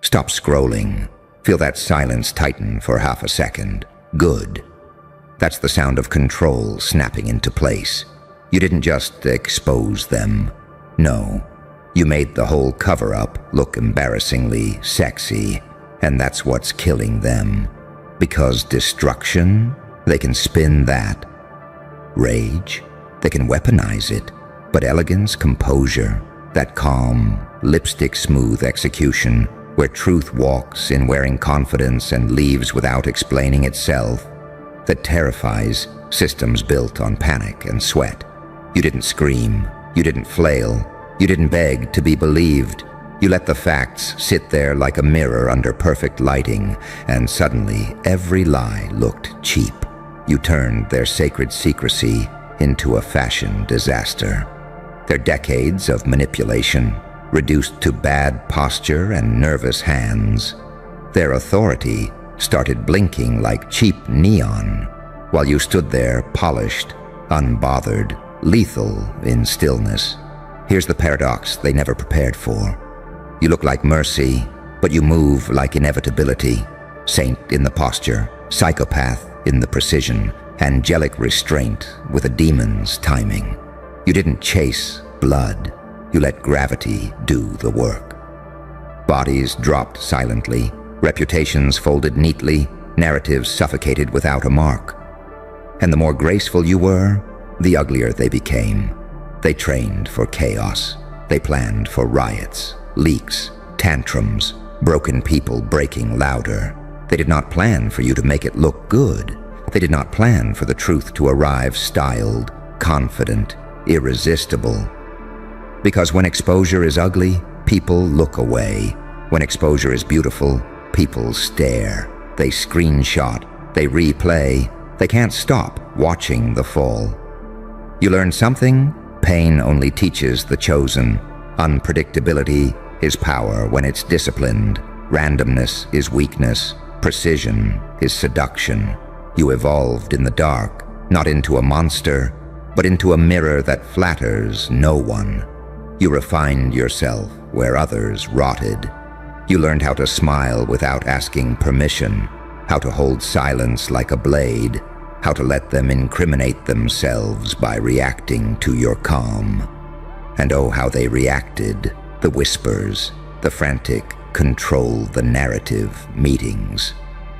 Stop scrolling. Feel that silence tighten for half a second. Good. That's the sound of control snapping into place. You didn't just expose them. No. You made the whole cover-up look embarrassingly sexy, and that's what's killing them. Because destruction, they can spin that. Rage, they can weaponize it. But elegance, composure, that calm, lipstick-smooth execution, where truth walks in wearing confidence and leaves without explaining itself, that terrifies systems built on panic and sweat. You didn't scream, you didn't flail, you didn't beg to be believed. You let the facts sit there like a mirror under perfect lighting, and suddenly every lie looked cheap. You turned their sacred secrecy into a fashion disaster. Their decades of manipulation reduced to bad posture and nervous hands. Their authority started blinking like cheap neon, while you stood there polished, unbothered, lethal in stillness. Here's the paradox they never prepared for. You look like mercy, but you move like inevitability. Saint in the posture, psychopath in the precision, angelic restraint with a demon's timing. You didn't chase blood. You let gravity do the work. Bodies dropped silently, reputations folded neatly, narratives suffocated without a mark. And the more graceful you were, the uglier they became. They trained for chaos. They planned for riots, leaks, tantrums, broken people breaking louder. They did not plan for you to make it look good. They did not plan for the truth to arrive styled, confident, irresistible. Because when exposure is ugly, people look away. When exposure is beautiful, people stare. They screenshot. They replay. They can't stop watching the fall. You learn something? Pain only teaches the chosen. Unpredictability is power when it's disciplined. Randomness is weakness. Precision is seduction. You evolved in the dark, not into a monster, but into a mirror that flatters no one. You refined yourself where others rotted. You learned how to smile without asking permission, how to hold silence like a blade, how to let them incriminate themselves by reacting to your calm. And oh, how they reacted, the whispers, the frantic control the narrative meetings,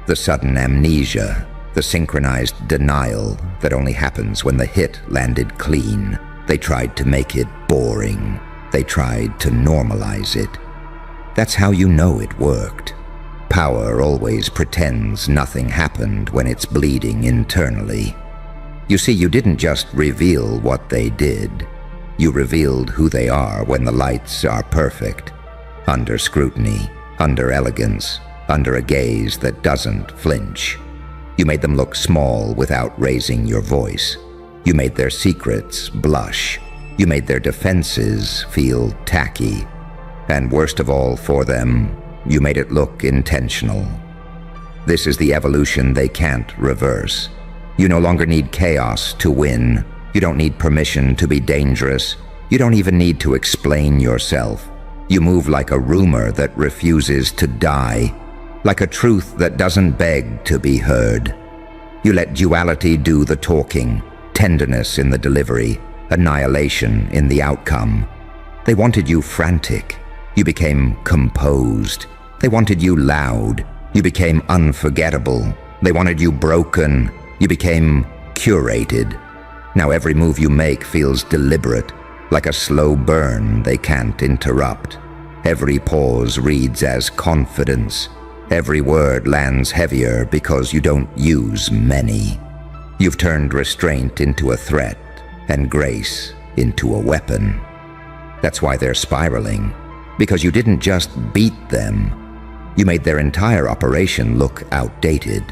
the sudden amnesia, the synchronized denial that only happens when the hit landed clean. They tried to make it boring. They tried to normalize it. That's how you know it worked. Power always pretends nothing happened when it's bleeding internally. You see, you didn't just reveal what they did. You revealed who they are when the lights are perfect. Under scrutiny, under elegance, under a gaze that doesn't flinch. You made them look small without raising your voice. You made their secrets blush. You made their defenses feel tacky. And worst of all for them, you made it look intentional. This is the evolution they can't reverse. You no longer need chaos to win. You don't need permission to be dangerous. You don't even need to explain yourself. You move like a rumor that refuses to die, like a truth that doesn't beg to be heard. You let duality do the talking, tenderness in the delivery, annihilation in the outcome. They wanted you frantic. You became composed. They wanted you loud. You became unforgettable. They wanted you broken. You became curated. Now every move you make feels deliberate, like a slow burn they can't interrupt. Every pause reads as confidence. Every word lands heavier because you don't use many. You've turned restraint into a threat and grace into a weapon. That's why they're spiraling, because you didn't just beat them. You made their entire operation look outdated.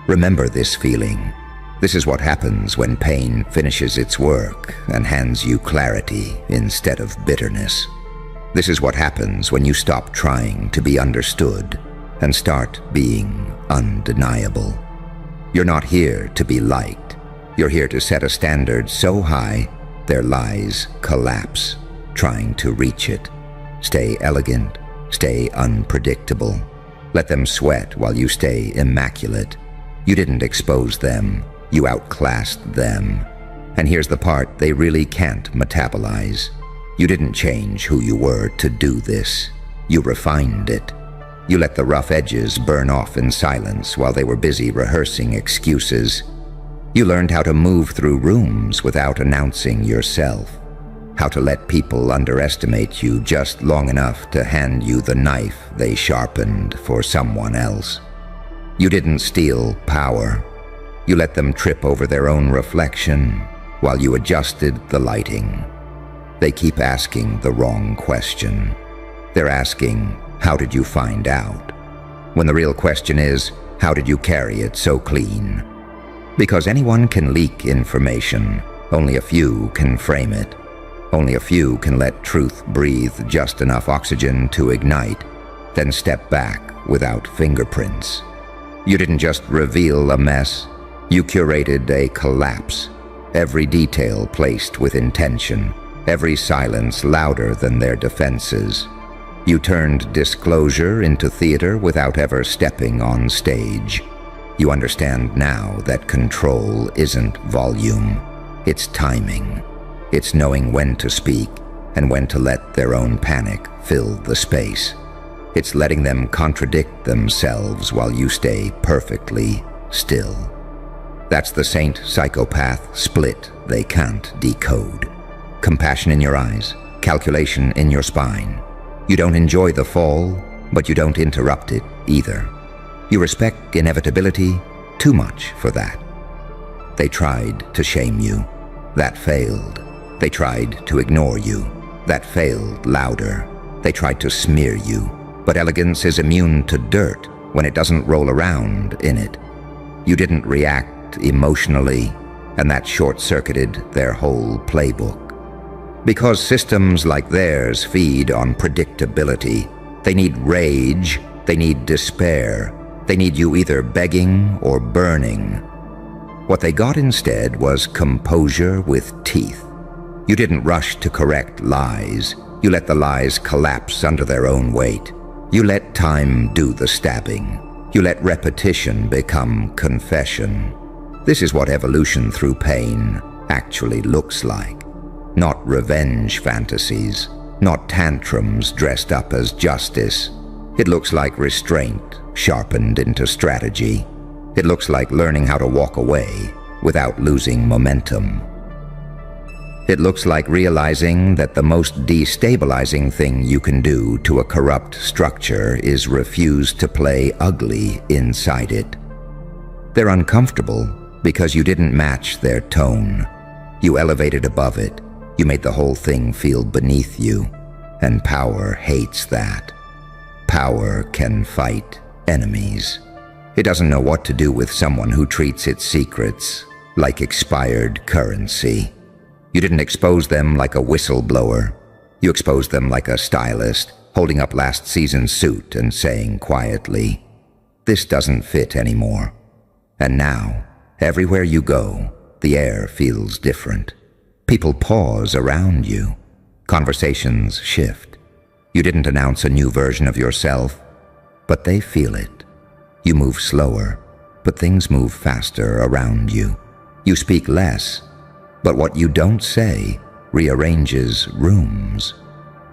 Remember this feeling. This is what happens when pain finishes its work and hands you clarity instead of bitterness. This is what happens when you stop trying to be understood and start being undeniable. You're not here to be liked. You're here to set a standard so high their lies collapse, trying to reach it. Stay elegant, Stay unpredictable. Let them sweat while you stay immaculate. You didn't expose them, you outclassed them. And here's the part they really can't metabolize. You didn't change who you were to do this. You refined it. You let the rough edges burn off in silence while they were busy rehearsing excuses. You learned how to move through rooms without announcing yourself. How to let people underestimate you just long enough to hand you the knife they sharpened for someone else. You didn't steal power. You let them trip over their own reflection while you adjusted the lighting. They keep asking the wrong question. They're asking, how did you find out? When the real question is, how did you carry it so clean? Because anyone can leak information, only a few can frame it. Only a few can let truth breathe just enough oxygen to ignite, then step back without fingerprints. You didn't just reveal a mess, you curated a collapse. Every detail placed with intention, every silence louder than their defenses. You turned disclosure into theater without ever stepping on stage. You understand now that control isn't volume, it's timing. It's knowing when to speak and when to let their own panic fill the space. It's letting them contradict themselves while you stay perfectly still. That's the saint-psychopath split they can't decode. Compassion in your eyes, calculation in your spine. You don't enjoy the fall, but you don't interrupt it either. You respect inevitability too much for that. They tried to shame you. That failed. They tried to ignore you. That failed louder. They tried to smear you. But elegance is immune to dirt when it doesn't roll around in it. You didn't react emotionally, and that short-circuited their whole playbook. Because systems like theirs feed on predictability, they need rage, they need despair, they need you either begging or burning. What they got instead was composure with teeth. You didn't rush to correct lies. You let the lies collapse under their own weight. You let time do the stabbing. You let repetition become confession. This is what evolution through pain actually looks like. Not revenge fantasies, not tantrums dressed up as justice. It looks like restraint sharpened into strategy. It looks like learning how to walk away without losing momentum. It looks like realizing that the most destabilizing thing you can do to a corrupt structure is refuse to play ugly inside it. They're uncomfortable because you didn't match their tone. You elevated above it. You made the whole thing feel beneath you, and power hates that. Power can fight enemies. It doesn't know what to do with someone who treats its secrets like expired currency. You didn't expose them like a whistleblower. You exposed them like a stylist, holding up last season's suit and saying quietly, "This doesn't fit anymore." And now, everywhere you go, the air feels different. People pause around you. Conversations shift. You didn't announce a new version of yourself, but they feel it. You move slower, but things move faster around you. You speak less, but what you don't say rearranges rooms.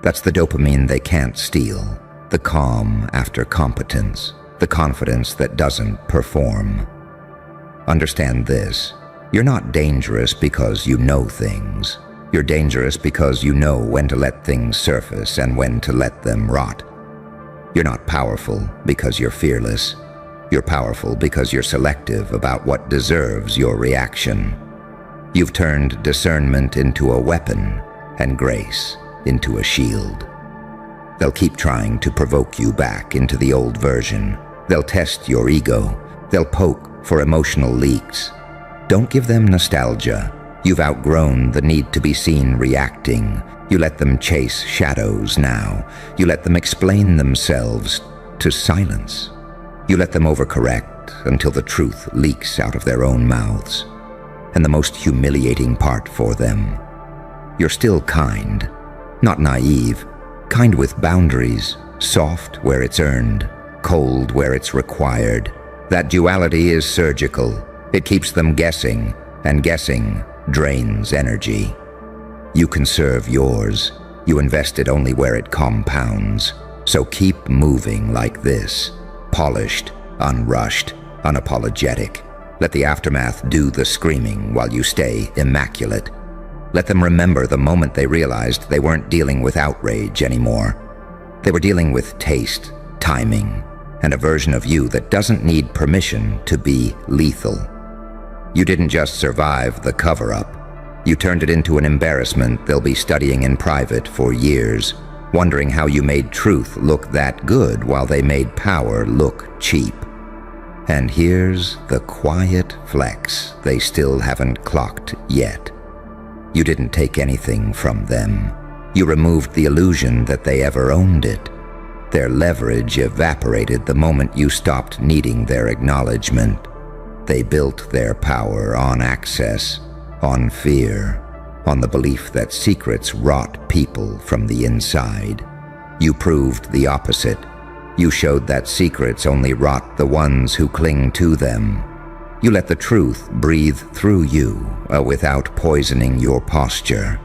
That's the dopamine they can't steal, the calm after competence, the confidence that doesn't perform. Understand this. You're not dangerous because you know things. You're dangerous because you know when to let things surface and when to let them rot. You're not powerful because you're fearless. You're powerful because you're selective about what deserves your reaction. You've turned discernment into a weapon and grace into a shield. They'll keep trying to provoke you back into the old version. They'll test your ego. They'll poke for emotional leaks. Don't give them nostalgia. You've outgrown the need to be seen reacting. You let them chase shadows now. You let them explain themselves to silence. You let them overcorrect until the truth leaks out of their own mouths. And the most humiliating part for them, you're still kind, not naive, kind with boundaries, Soft where it's earned, cold where it's required. That duality is surgical. It keeps them guessing, and guessing drains energy. You conserve yours. You invest it only where it compounds. So keep moving like this, polished, unrushed, unapologetic. Let the aftermath do the screaming while you stay immaculate. Let them remember the moment they realized they weren't dealing with outrage anymore. They were dealing with taste, timing, and a version of you that doesn't need permission to be lethal. You didn't just survive the cover-up. You turned it into an embarrassment they'll be studying in private for years, wondering how you made truth look that good while they made power look cheap. And here's the quiet flex they still haven't clocked yet. You didn't take anything from them. You removed the illusion that they ever owned it. Their leverage evaporated the moment you stopped needing their acknowledgement. They built their power on access, on fear, on the belief that secrets rot people from the inside. You proved the opposite. You showed that secrets only rot the ones who cling to them. You let the truth breathe through you without poisoning your posture.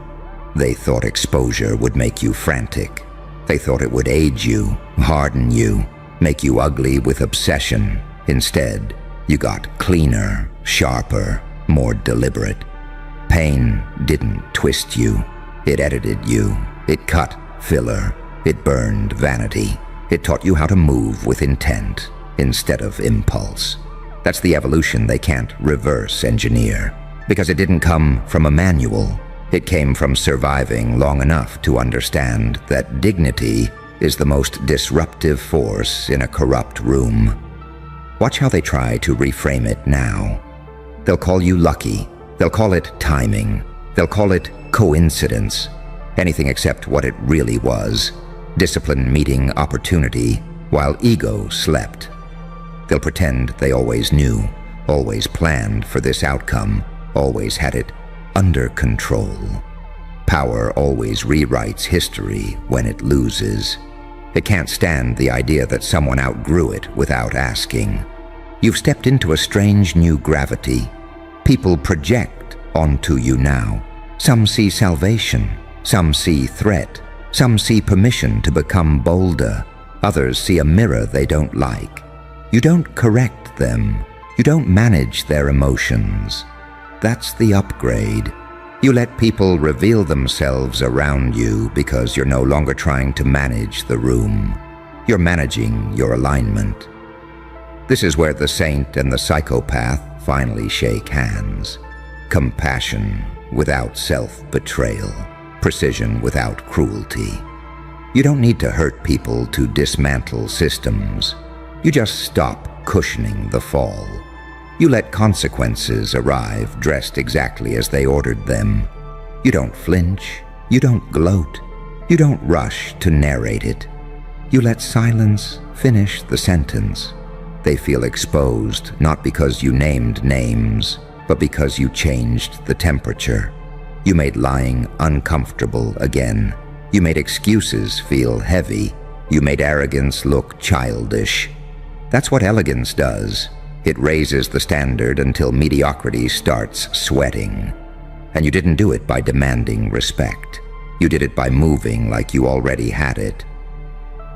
They thought exposure would make you frantic. They thought it would age you, harden you, make you ugly with obsession. Instead, you got cleaner, sharper, more deliberate. Pain didn't twist you. It edited you. It cut filler. It burned vanity. It taught you how to move with intent instead of impulse. That's the evolution they can't reverse engineer, because it didn't come from a manual. It came from surviving long enough to understand that dignity is the most disruptive force in a corrupt room. Watch how they try to reframe it now. They'll call you lucky. They'll call it timing. They'll call it coincidence. Anything except what it really was. Discipline meeting opportunity while ego slept. They'll pretend they always knew, always planned for this outcome, always had it under control. Power always rewrites history when it loses. It can't stand the idea that someone outgrew it without asking. You've stepped into a strange new gravity. People project onto you now. Some see salvation, some see threat, some see permission to become bolder. Others see a mirror they don't like. You don't correct them. You don't manage their emotions. That's the upgrade. You let people reveal themselves around you because you're no longer trying to manage the room. You're managing your alignment. This is where the saint and the psychopath finally shake hands. Compassion without self-betrayal. Precision without cruelty. You don't need to hurt people to dismantle systems. You just stop cushioning the fall. You let consequences arrive dressed exactly as they ordered them. You don't flinch. You don't gloat. You don't rush to narrate it. You let silence finish the sentence. They feel exposed not because you named names, but because you changed the temperature. You made lying uncomfortable again. You made excuses feel heavy. You made arrogance look childish. That's what elegance does. It raises the standard until mediocrity starts sweating. And you didn't do it by demanding respect. You did it by moving like you already had it.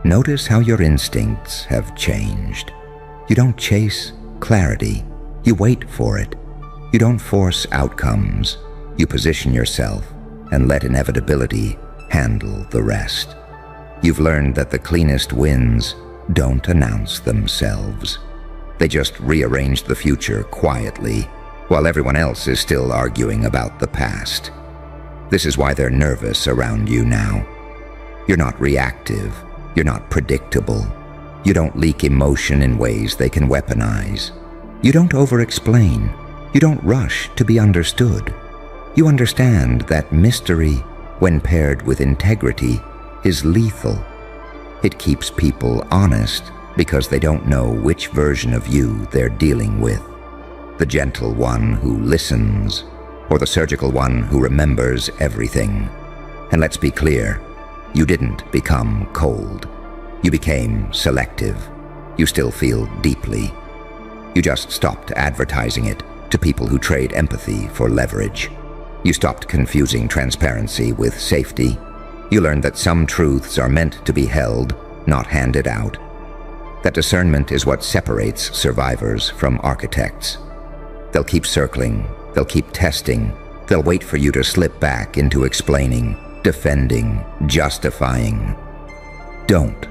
Notice how your instincts have changed. You don't chase clarity. You wait for it. You don't force outcomes. You position yourself and let inevitability handle the rest. You've learned that the cleanest wins don't announce themselves. They just rearrange the future quietly, while everyone else is still arguing about the past. This is why they're nervous around you now. You're not reactive. You're not predictable. You don't leak emotion in ways they can weaponize. You don't over-explain. You don't rush to be understood. You understand that mystery, when paired with integrity, is lethal. It keeps people honest because they don't know which version of you they're dealing with. The gentle one who listens, or the surgical one who remembers everything. And let's be clear, you didn't become cold. You became selective. You still feel deeply. You just stopped advertising it to people who trade empathy for leverage. You stopped confusing transparency with safety. You learned that some truths are meant to be held, not handed out. That discernment is what separates survivors from architects. They'll keep circling, they'll keep testing, they'll wait for you to slip back into explaining, defending, justifying. Don't.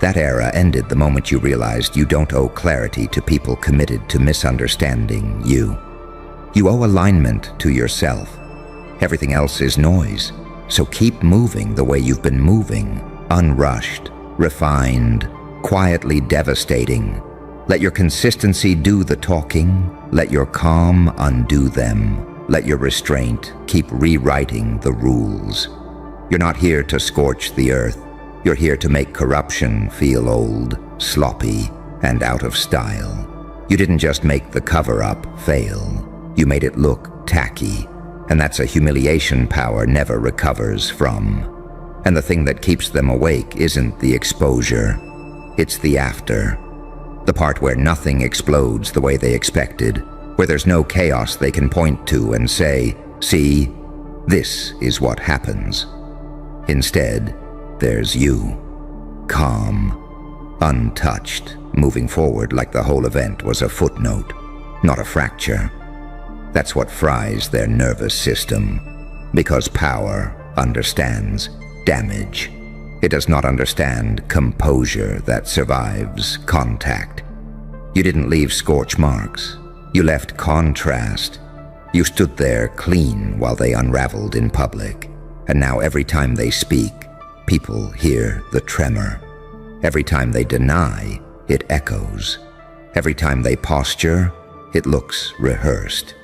That era ended the moment you realized you don't owe clarity to people committed to misunderstanding you. You owe alignment to yourself. Everything else is noise, so keep moving the way you've been moving, unrushed, refined, quietly devastating. Let your consistency do the talking. Let your calm undo them. Let your restraint keep rewriting the rules. You're not here to scorch the earth. You're here to make corruption feel old, sloppy, and out of style. You didn't just make the cover-up fail. You made it look tacky, and that's a humiliation power never recovers from. And the thing that keeps them awake isn't the exposure. It's the after. The part where nothing explodes the way they expected, where there's no chaos they can point to and say, "See, this is what happens." Instead, there's you, calm, untouched, moving forward like the whole event was a footnote, not a fracture. That's what fries their nervous system, because power understands damage. It does not understand composure that survives contact. You didn't leave scorch marks. You left contrast. You stood there clean while they unraveled in public, and now every time they speak, people hear the tremor. Every time they deny, it echoes. Every time they posture, it looks rehearsed.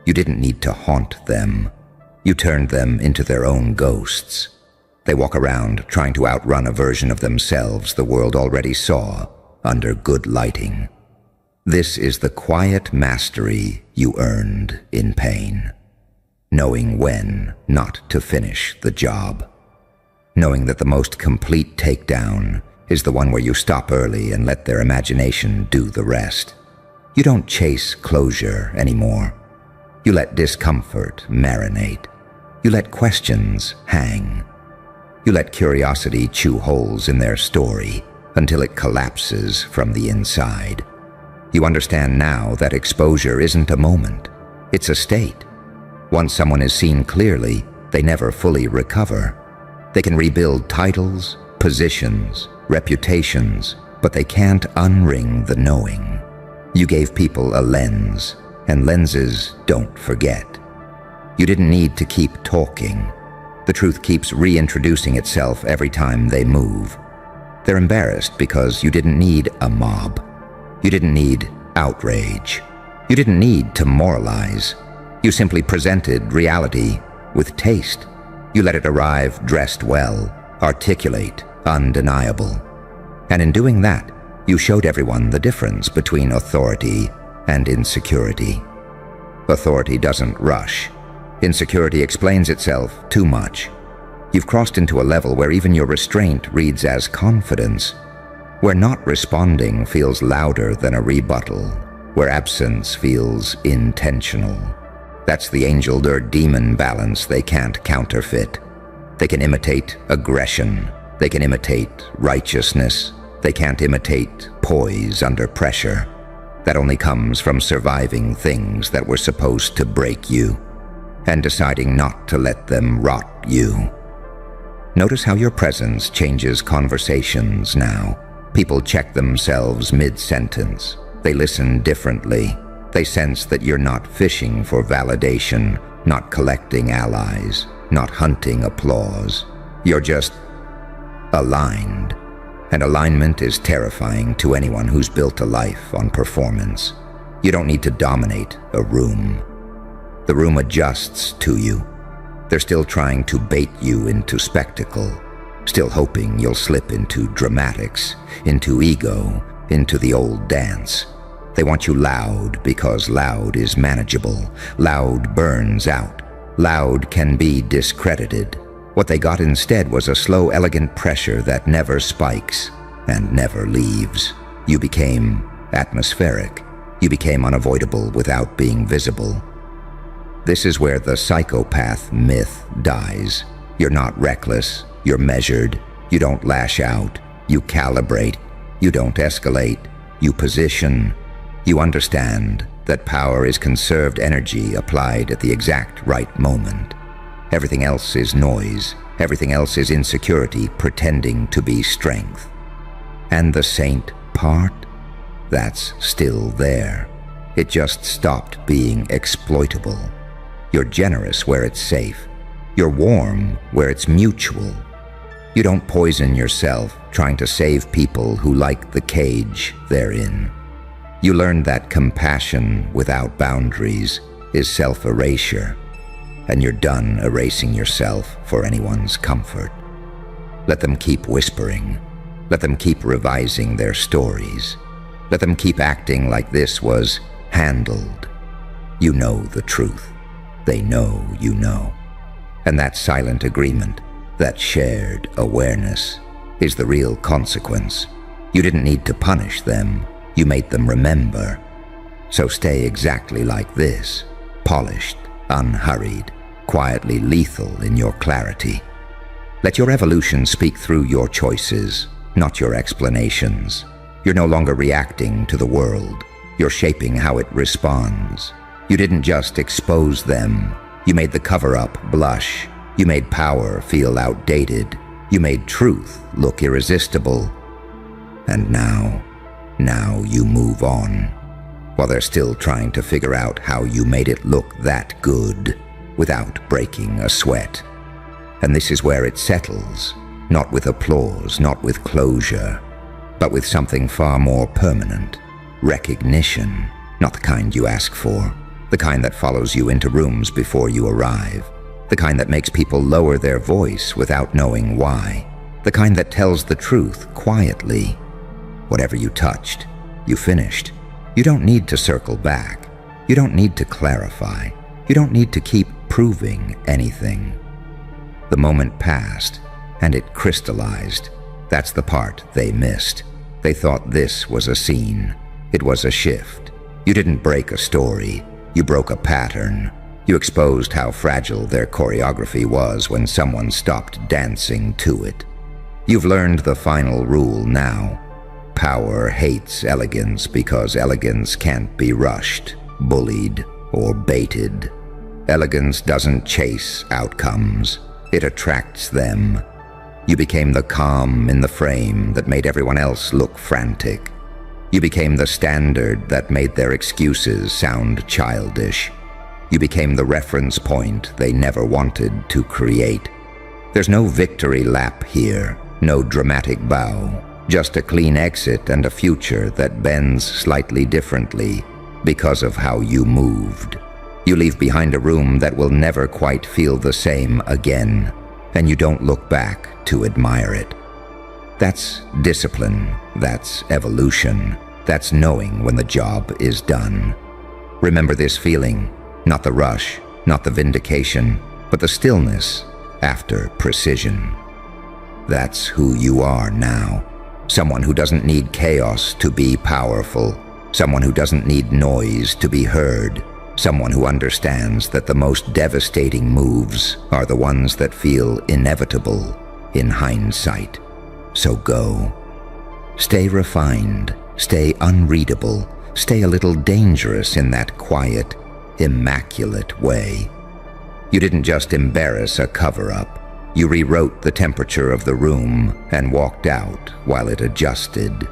You didn't need to haunt them. You turned them into their own ghosts. They walk around trying to outrun a version of themselves the world already saw under good lighting. This is the quiet mastery you earned in pain. Knowing when not to finish the job. Knowing that the most complete takedown is the one where you stop early and let their imagination do the rest. You don't chase closure anymore. You let discomfort marinate. You let questions hang. You let curiosity chew holes in their story until it collapses from the inside. You understand now that exposure isn't a moment, it's a state. Once someone is seen clearly, they never fully recover. They can rebuild titles, positions, reputations, but they can't unring the knowing. You gave people a lens, and lenses don't forget. You didn't need to keep talking. The truth keeps reintroducing itself every time they move. They're embarrassed because you didn't need a mob. You didn't need outrage. You didn't need to moralize. You simply presented reality with taste. You let it arrive dressed well, articulate, undeniable. And in doing that, you showed everyone the difference between authority and insecurity. Authority doesn't rush. Insecurity explains itself too much. You've crossed into a level where even your restraint reads as confidence, where not responding feels louder than a rebuttal, where absence feels intentional. That's the angel or demon balance they can't counterfeit. They can imitate aggression. They can imitate righteousness. They can't imitate poise under pressure. That only comes from surviving things that were supposed to break you and deciding not to let them rot you. Notice how your presence changes conversations now. People check themselves mid-sentence. They listen differently. They sense that you're not fishing for validation, not collecting allies, not hunting applause. You're just aligned. And alignment is terrifying to anyone who's built a life on performance. You don't need to dominate a room. The room adjusts to you. They're still trying to bait you into spectacle, still hoping you'll slip into dramatics, into ego, into the old dance. They want you loud because loud is manageable. Loud burns out. Loud can be discredited. What they got instead was a slow, elegant pressure that never spikes and never leaves. You became atmospheric. You became unavoidable without being visible. This is where the psychopath myth dies. You're not reckless. You're measured. You don't lash out. You calibrate. You don't escalate. You position. You understand that power is conserved energy applied at the exact right moment. Everything else is noise. Everything else is insecurity pretending to be strength. And the saint part? That's still there. It just stopped being exploitable. You're generous where it's safe. You're warm where it's mutual. You don't poison yourself trying to save people who like the cage they're in. You learned that compassion without boundaries is self-erasure, and you're done erasing yourself for anyone's comfort. Let them keep whispering. Let them keep revising their stories. Let them keep acting like this was handled. You know the truth. They know you know. And that silent agreement, that shared awareness, is the real consequence. You didn't need to punish them. You made them remember. So stay exactly like this, polished, unhurried, quietly lethal in your clarity. Let your evolution speak through your choices, not your explanations. You're no longer reacting to the world. You're shaping how it responds. You didn't just expose them. You made the cover-up blush. You made power feel outdated. You made truth look irresistible. And now you move on, while they're still trying to figure out how you made it look that good without breaking a sweat. And this is where it settles, not with applause, not with closure, but with something far more permanent. Recognition, not the kind you ask for, the kind that follows you into rooms before you arrive, the kind that makes people lower their voice without knowing why, the kind that tells the truth quietly. Whatever you touched, you finished. You don't need to circle back. You don't need to clarify. You don't need to keep proving anything. The moment passed, and it crystallized. That's the part they missed. They thought this was a scene. It was a shift. You didn't break a story. You broke a pattern. You exposed how fragile their choreography was when someone stopped dancing to it. You've learned the final rule now. Power hates elegance because elegance can't be rushed, bullied, or baited. Elegance doesn't chase outcomes. It attracts them. You became the calm in the frame that made everyone else look frantic. You became the standard that made their excuses sound childish. You became the reference point they never wanted to create. There's no victory lap here, no dramatic bow, just a clean exit and a future that bends slightly differently because of how you moved. You leave behind a room that will never quite feel the same again, and you don't look back to admire it. That's discipline, that's evolution, that's knowing when the job is done. Remember this feeling, not the rush, not the vindication, but the stillness after precision. That's who you are now. Someone who doesn't need chaos to be powerful. Someone who doesn't need noise to be heard. Someone who understands that the most devastating moves are the ones that feel inevitable in hindsight. So go. Stay refined. Stay unreadable. Stay a little dangerous in that quiet, immaculate way. You didn't just embarrass a cover-up. You rewrote the temperature of the room and walked out while it adjusted.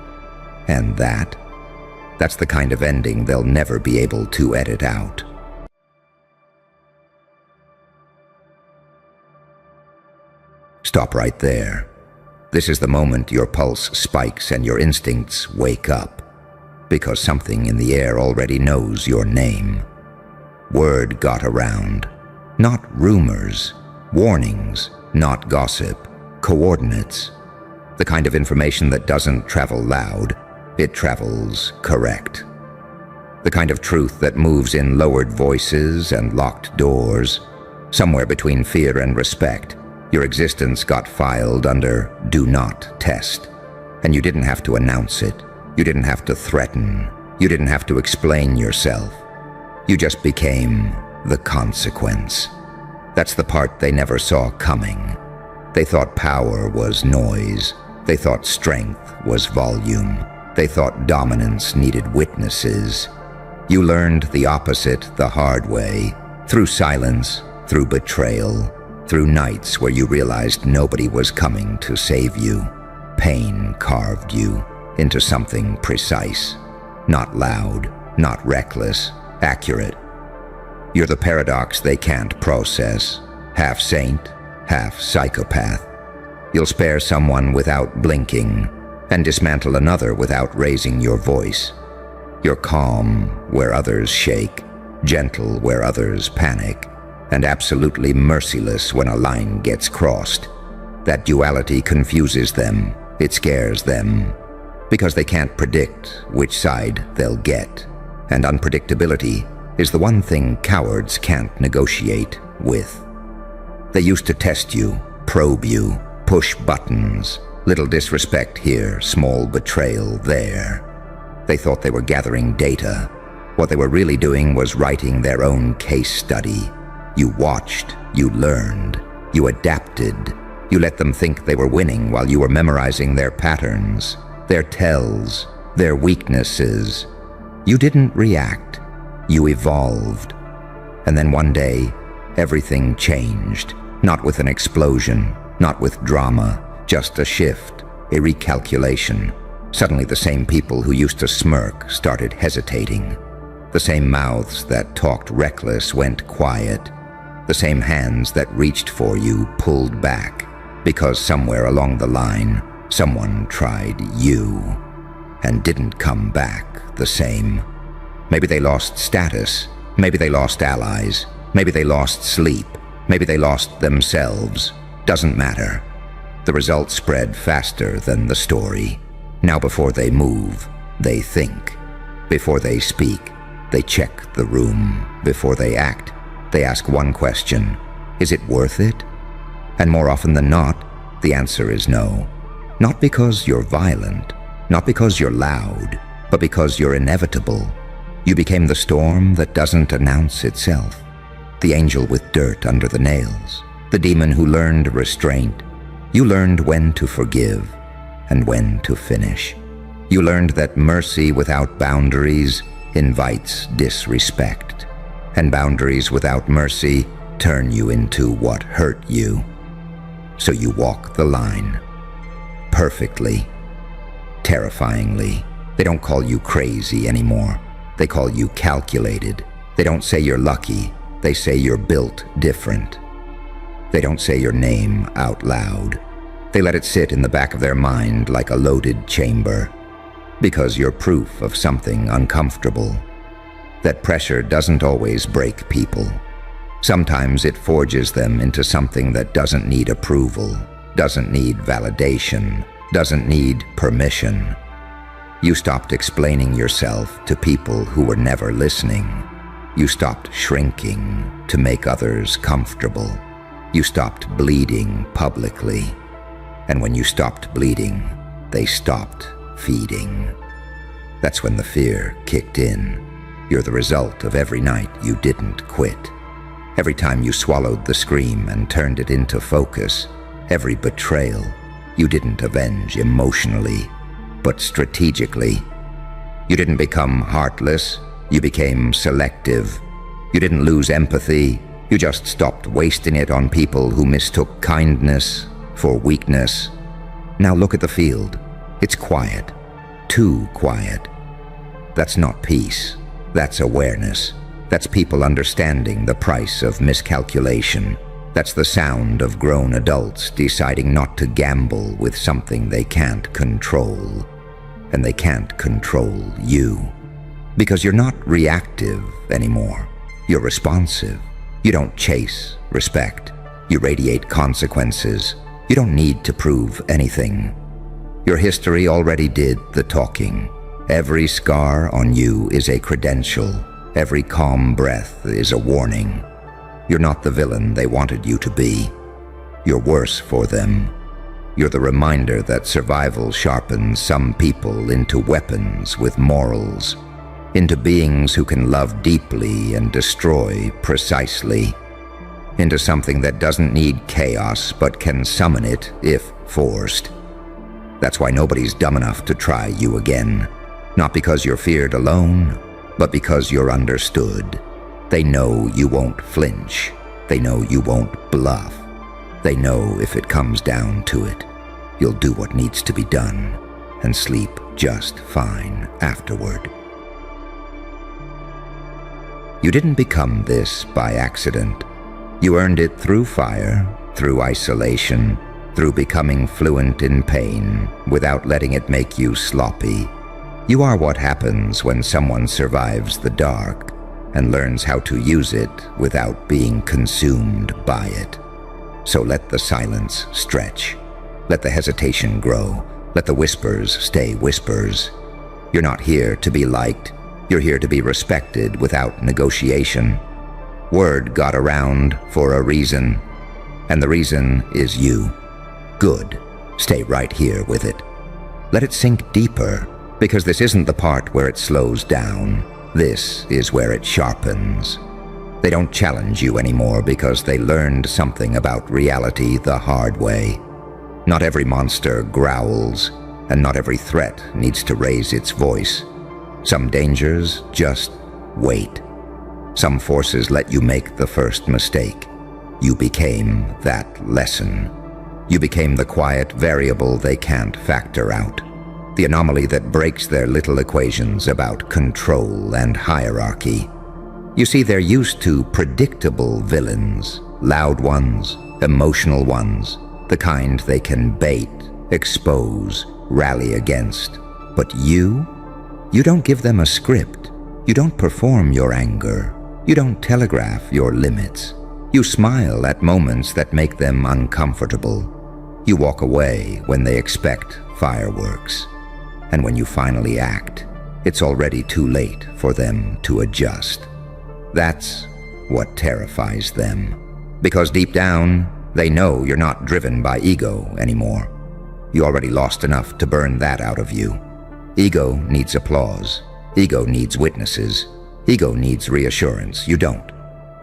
And that's the kind of ending they'll never be able to edit out. Stop right there. This is the moment your pulse spikes and your instincts wake up, because something in the air already knows your name. Word got around. Not rumors, warnings, not gossip, coordinates. The kind of information that doesn't travel loud, it travels correct. The kind of truth that moves in lowered voices and locked doors, somewhere between fear and respect. Your existence got filed under Do Not Test. And you didn't have to announce it. You didn't have to threaten. You didn't have to explain yourself. You just became the consequence. That's the part they never saw coming. They thought power was noise. They thought strength was volume. They thought dominance needed witnesses. You learned the opposite the hard way, through silence, through betrayal, through nights where you realized nobody was coming to save you. Pain carved you into something precise, not loud, not reckless, accurate. You're the paradox they can't process, half saint, half psychopath. You'll spare someone without blinking and dismantle another without raising your voice. You're calm where others shake, gentle where others panic, and absolutely merciless when a line gets crossed. That duality confuses them, it scares them, because they can't predict which side they'll get, and unpredictability is the one thing cowards can't negotiate with. They used to test you, probe you, push buttons, little disrespect here, small betrayal there. They thought they were gathering data. What they were really doing was writing their own case study. You watched, you learned, you adapted. You let them think they were winning while you were memorizing their patterns, their tells, their weaknesses. You didn't react, you evolved. And then one day, everything changed. Not with an explosion, not with drama, just a shift, a recalculation. Suddenly the same people who used to smirk started hesitating. The same mouths that talked reckless went quiet. The same hands that reached for you pulled back, because somewhere along the line, someone tried you and didn't come back the same. Maybe they lost status, maybe they lost allies, maybe they lost sleep, maybe they lost themselves. Doesn't matter. The results spread faster than the story. Now before they move, they think. Before they speak, they check the room. Before they act, they ask one question: is it worth it? And more often than not, the answer is no. Not because you're violent, not because you're loud, but because you're inevitable. You became the storm that doesn't announce itself. The angel with dirt under the nails. The demon who learned restraint. You learned when to forgive and when to finish. You learned that mercy without boundaries invites disrespect, and boundaries without mercy turn you into what hurt you. So you walk the line. Perfectly. Terrifyingly. They don't call you crazy anymore. They call you calculated. They don't say you're lucky. They say you're built different. They don't say your name out loud. They let it sit in the back of their mind like a loaded chamber, because you're proof of something uncomfortable. That pressure doesn't always break people. Sometimes it forges them into something that doesn't need approval, doesn't need validation, doesn't need permission. You stopped explaining yourself to people who were never listening. You stopped shrinking to make others comfortable. You stopped bleeding publicly. And when you stopped bleeding, they stopped feeding. That's when the fear kicked in. You're the result of every night you didn't quit. Every time you swallowed the scream and turned it into focus. Every betrayal you didn't avenge emotionally, but strategically. You didn't become heartless, you became selective. You didn't lose empathy, you just stopped wasting it on people who mistook kindness for weakness. Now look at the field. It's quiet. Too quiet. That's not peace. That's awareness. That's people understanding the price of miscalculation. That's the sound of grown adults deciding not to gamble with something they can't control. And they can't control you. Because you're not reactive anymore. You're responsive. You don't chase respect. You radiate consequences. You don't need to prove anything. Your history already did the talking. Every scar on you is a credential. Every calm breath is a warning. You're not the villain they wanted you to be. You're worse for them. You're the reminder that survival sharpens some people into weapons with morals, into beings who can love deeply and destroy precisely, into something that doesn't need chaos but can summon it if forced. That's why nobody's dumb enough to try you again, not because you're feared alone, but because you're understood. They know you won't flinch. They know you won't bluff. They know if it comes down to it, you'll do what needs to be done and sleep just fine afterward. You didn't become this by accident. You earned it through fire, through isolation, through becoming fluent in pain without letting it make you sloppy. You are what happens when someone survives the dark and learns how to use it without being consumed by it. So let the silence stretch. Let the hesitation grow. Let the whispers stay whispers. You're not here to be liked. You're here to be respected without negotiation. Word got around for a reason, and the reason is you. Good. Stay right here with it. Let it sink deeper, because this isn't the part where it slows down. This is where it sharpens. They don't challenge you anymore because they learned something about reality the hard way. Not every monster growls, and not every threat needs to raise its voice. Some dangers just wait. Some forces let you make the first mistake. You became that lesson. You became the quiet variable they can't factor out. The anomaly that breaks their little equations about control and hierarchy. You see, they're used to predictable villains, loud ones, emotional ones, the kind they can bait, expose, rally against. But you don't give them a script. You don't perform your anger. You don't telegraph your limits. You smile at moments that make them uncomfortable. You walk away when they expect fireworks. And when you finally act, it's already too late for them to adjust. That's what terrifies them. Because deep down, they know you're not driven by ego anymore. You already lost enough to burn that out of you. Ego needs applause. Ego needs witnesses. Ego needs reassurance. You don't.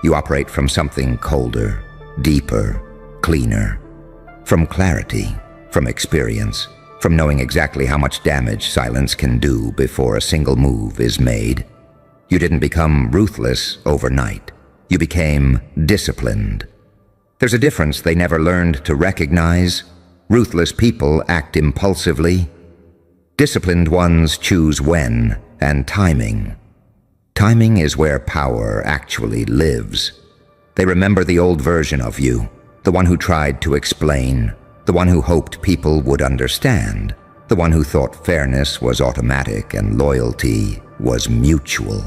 You operate from something colder, deeper, cleaner. From clarity, from experience, from knowing exactly how much damage silence can do before a single move is made. You didn't become ruthless overnight. You became disciplined. There's a difference they never learned to recognize. Ruthless people act impulsively. Disciplined ones choose when and timing. Timing is where power actually lives. They remember the old version of you, the one who tried to explain, the one who hoped people would understand, the one who thought fairness was automatic and loyalty was mutual.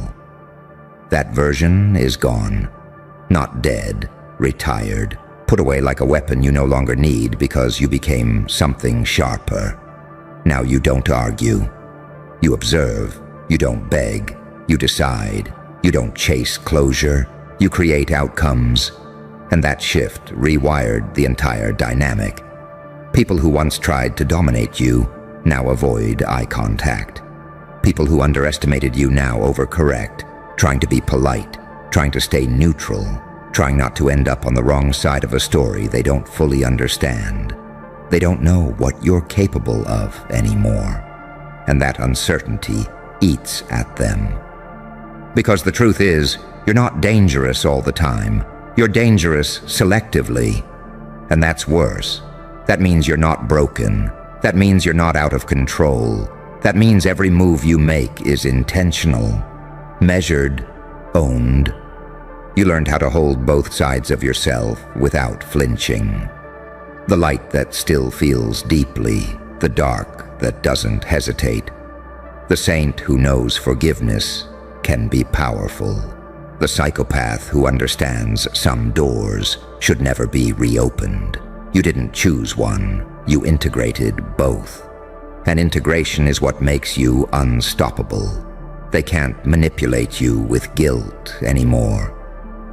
That version is gone. Not dead, retired, put away like a weapon you no longer need because you became something sharper. Now you don't argue. You observe. You don't beg. You decide. You don't chase closure. You create outcomes. And that shift rewired the entire dynamic. People who once tried to dominate you now avoid eye contact. People who underestimated you now overcorrect, trying to be polite, trying to stay neutral, trying not to end up on the wrong side of a story they don't fully understand. They don't know what you're capable of anymore. And that uncertainty eats at them. Because the truth is, you're not dangerous all the time. You're dangerous selectively. And that's worse. That means you're not broken. That means you're not out of control. That means every move you make is intentional, measured, owned. You learned how to hold both sides of yourself without flinching. The light that still feels deeply, the dark that doesn't hesitate. The saint who knows forgiveness can be powerful. The psychopath who understands some doors should never be reopened. You didn't choose one, you integrated both. And integration is what makes you unstoppable. They can't manipulate you with guilt anymore.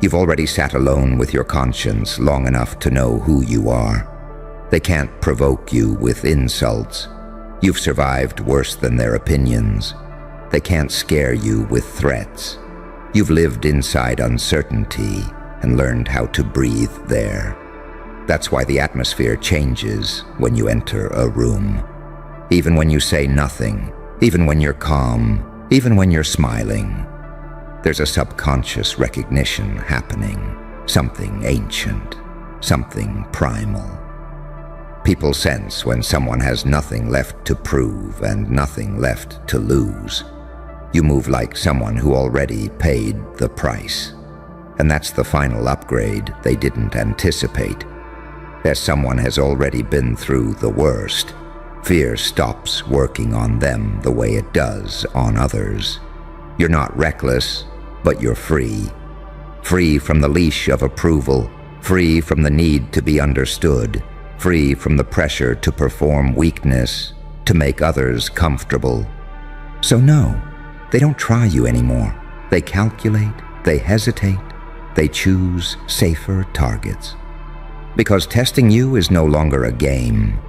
You've already sat alone with your conscience long enough to know who you are. They can't provoke you with insults. You've survived worse than their opinions. They can't scare you with threats. You've lived inside uncertainty and learned how to breathe there. That's why the atmosphere changes when you enter a room. Even when you say nothing, even when you're calm, even when you're smiling, there's a subconscious recognition happening, something ancient, something primal. People sense when someone has nothing left to prove and nothing left to lose. You move like someone who already paid the price. And that's the final upgrade they didn't anticipate. As someone has already been through the worst, fear stops working on them the way it does on others. You're not reckless, but you're free. Free from the leash of approval, free from the need to be understood, free from the pressure to perform weakness, to make others comfortable. So no, they don't try you anymore. They calculate, they hesitate, they choose safer targets. Because testing you is no longer a game.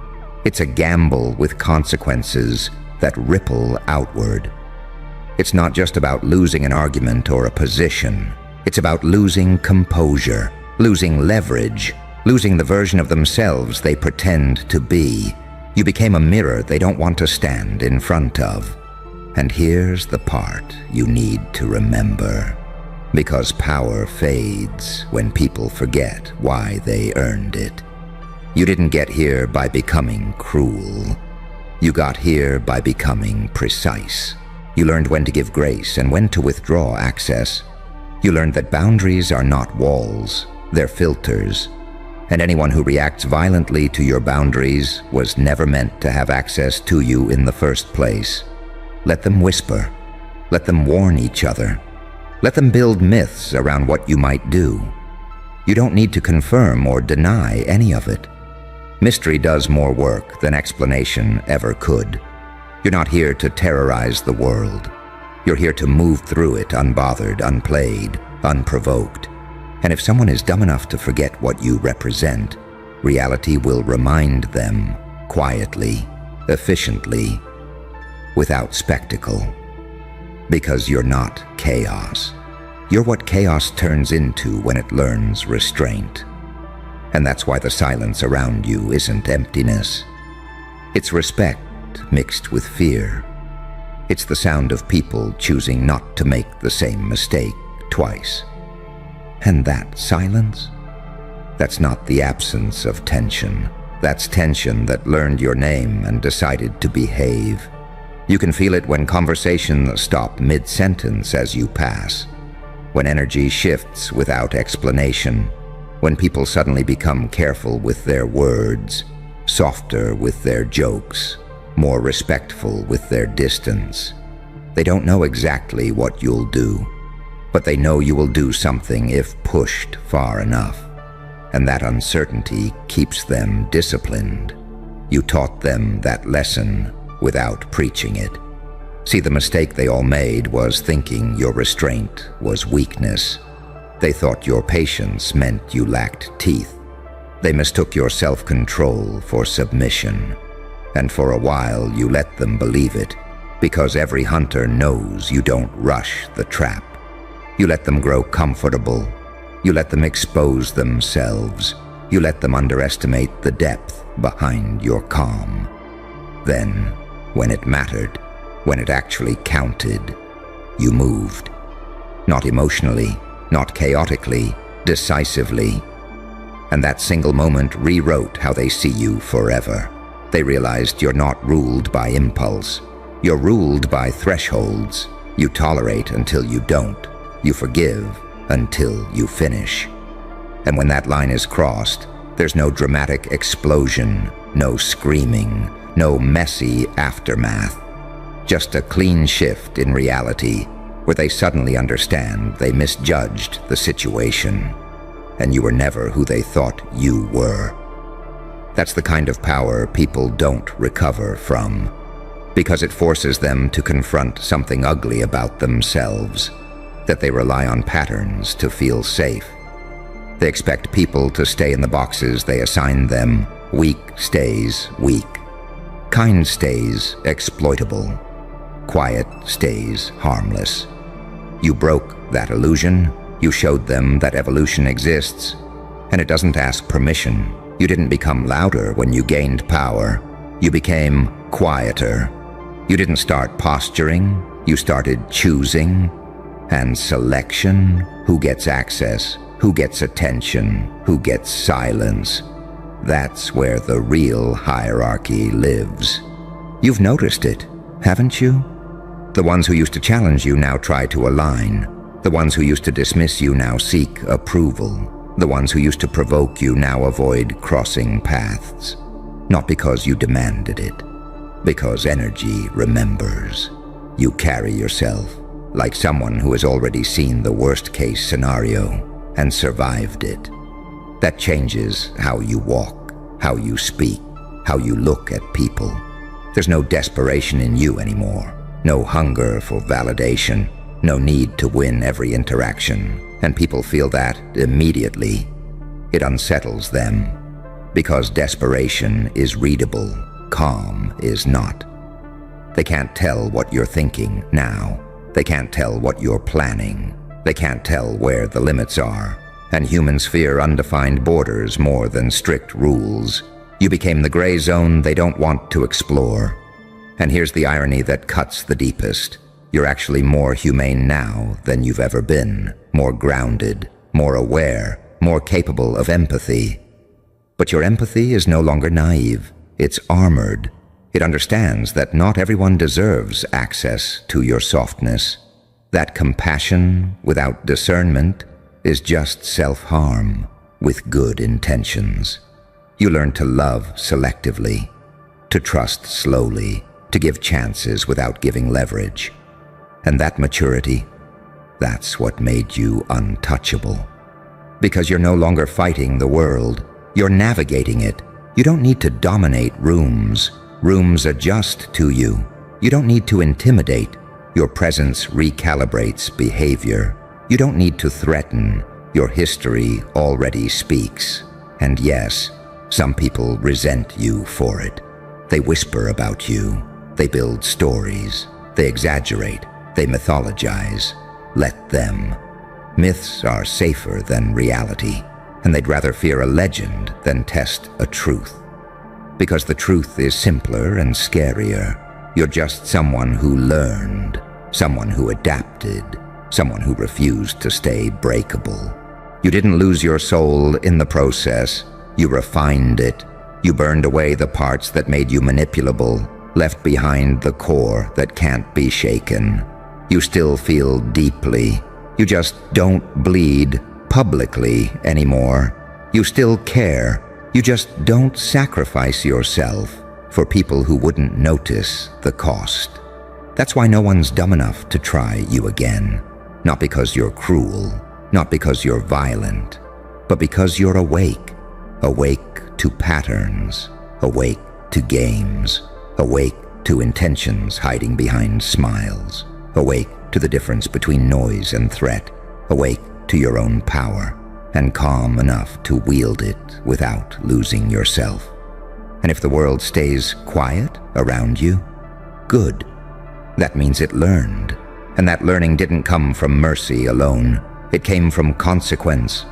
It's a gamble with consequences that ripple outward. It's not just about losing an argument or a position. It's about losing composure, losing leverage, losing the version of themselves they pretend to be. You became a mirror they don't want to stand in front of. And here's the part you need to remember. Because power fades when people forget why they earned it. You didn't get here by becoming cruel. You got here by becoming precise. You learned when to give grace and when to withdraw access. You learned that boundaries are not walls, they're filters. And anyone who reacts violently to your boundaries was never meant to have access to you in the first place. Let them whisper. Let them warn each other. Let them build myths around what you might do. You don't need to confirm or deny any of it. Mystery does more work than explanation ever could. You're not here to terrorize the world. You're here to move through it unbothered, unplayed, unprovoked. And if someone is dumb enough to forget what you represent, reality will remind them quietly, efficiently, without spectacle. Because you're not chaos. You're what chaos turns into when it learns restraint. And that's why the silence around you isn't emptiness. It's respect mixed with fear. It's the sound of people choosing not to make the same mistake twice. And that silence? That's not the absence of tension. That's tension that learned your name and decided to behave. You can feel it when conversations stop mid-sentence as you pass, when energy shifts without explanation, when people suddenly become careful with their words, softer with their jokes, more respectful with their distance. They don't know exactly what you'll do, but they know you will do something if pushed far enough, and that uncertainty keeps them disciplined. You taught them that lesson without preaching it. See, the mistake they all made was thinking your restraint was weakness. They thought your patience meant you lacked teeth. They mistook your self-control for submission. And for a while you let them believe it, because every hunter knows you don't rush the trap. You let them grow comfortable. You let them expose themselves. You let them underestimate the depth behind your calm. Then, when it mattered, when it actually counted, you moved. Not emotionally, not chaotically, decisively. And that single moment rewrote how they see you forever. They realized you're not ruled by impulse. You're ruled by thresholds. You tolerate until you don't. You forgive until you finish. And when that line is crossed, there's no dramatic explosion, no screaming, no messy aftermath. Just a clean shift in reality where they suddenly understand they misjudged the situation, and you were never who they thought you were. That's the kind of power people don't recover from, because it forces them to confront something ugly about themselves. that they rely on patterns to feel safe. They expect people to stay in the boxes they assign them. Weak stays weak. Kind stays exploitable. Quiet stays harmless. You broke that illusion. You showed them that evolution exists, and it doesn't ask permission. You didn't become louder when you gained power. You became quieter. You didn't start posturing. You started choosing. And selection, who gets access, who gets attention, who gets silence. That's where the real hierarchy lives. You've noticed it, haven't you? The ones who used to challenge you now try to align. The ones who used to dismiss you now seek approval. The ones who used to provoke you now avoid crossing paths. Not because you demanded it, because energy remembers. You carry yourself like someone who has already seen the worst-case scenario and survived it. That changes how you walk, how you speak, how you look at people. There's no desperation in you anymore, no hunger for validation, no need to win every interaction, and people feel that immediately. It unsettles them, because desperation is readable, calm is not. They can't tell what you're thinking now. They can't tell what you're planning. They can't tell where the limits are. And humans fear undefined borders more than strict rules. You became the gray zone they don't want to explore. And here's the irony that cuts the deepest. You're actually more humane now than you've ever been, more grounded, more aware, more capable of empathy. But your empathy is no longer naive. It's armored. It understands that not everyone deserves access to your softness. That compassion without discernment is just self-harm with good intentions. You learn to love selectively, to trust slowly, to give chances without giving leverage. And that maturity, that's what made you untouchable. Because you're no longer fighting the world, you're navigating it. You don't need to dominate rooms. Rooms adjust to you. You don't need to intimidate. Your presence recalibrates behavior. You don't need to threaten. Your history already speaks. And yes, some people resent you for it. They whisper about you. They build stories. They exaggerate. They mythologize. Let them. Myths are safer than reality, and they'd rather fear a legend than test a truth. Because the truth is simpler and scarier. You're just someone who learned, someone who adapted, someone who refused to stay breakable. You didn't lose your soul in the process. You refined it. You burned away the parts that made you manipulable, left behind the core that can't be shaken. You still feel deeply. You just don't bleed publicly anymore. You still care. You just don't sacrifice yourself for people who wouldn't notice the cost. That's why no one's dumb enough to try you again. Not because you're cruel, not because you're violent, but because you're awake. Awake to patterns, awake to games, awake to intentions hiding behind smiles, awake to the difference between noise and threat, awake to your own power, and calm enough to wield it without losing yourself. And if the world stays quiet around you, good. That means it learned. And that learning didn't come from mercy alone. It came from consequence.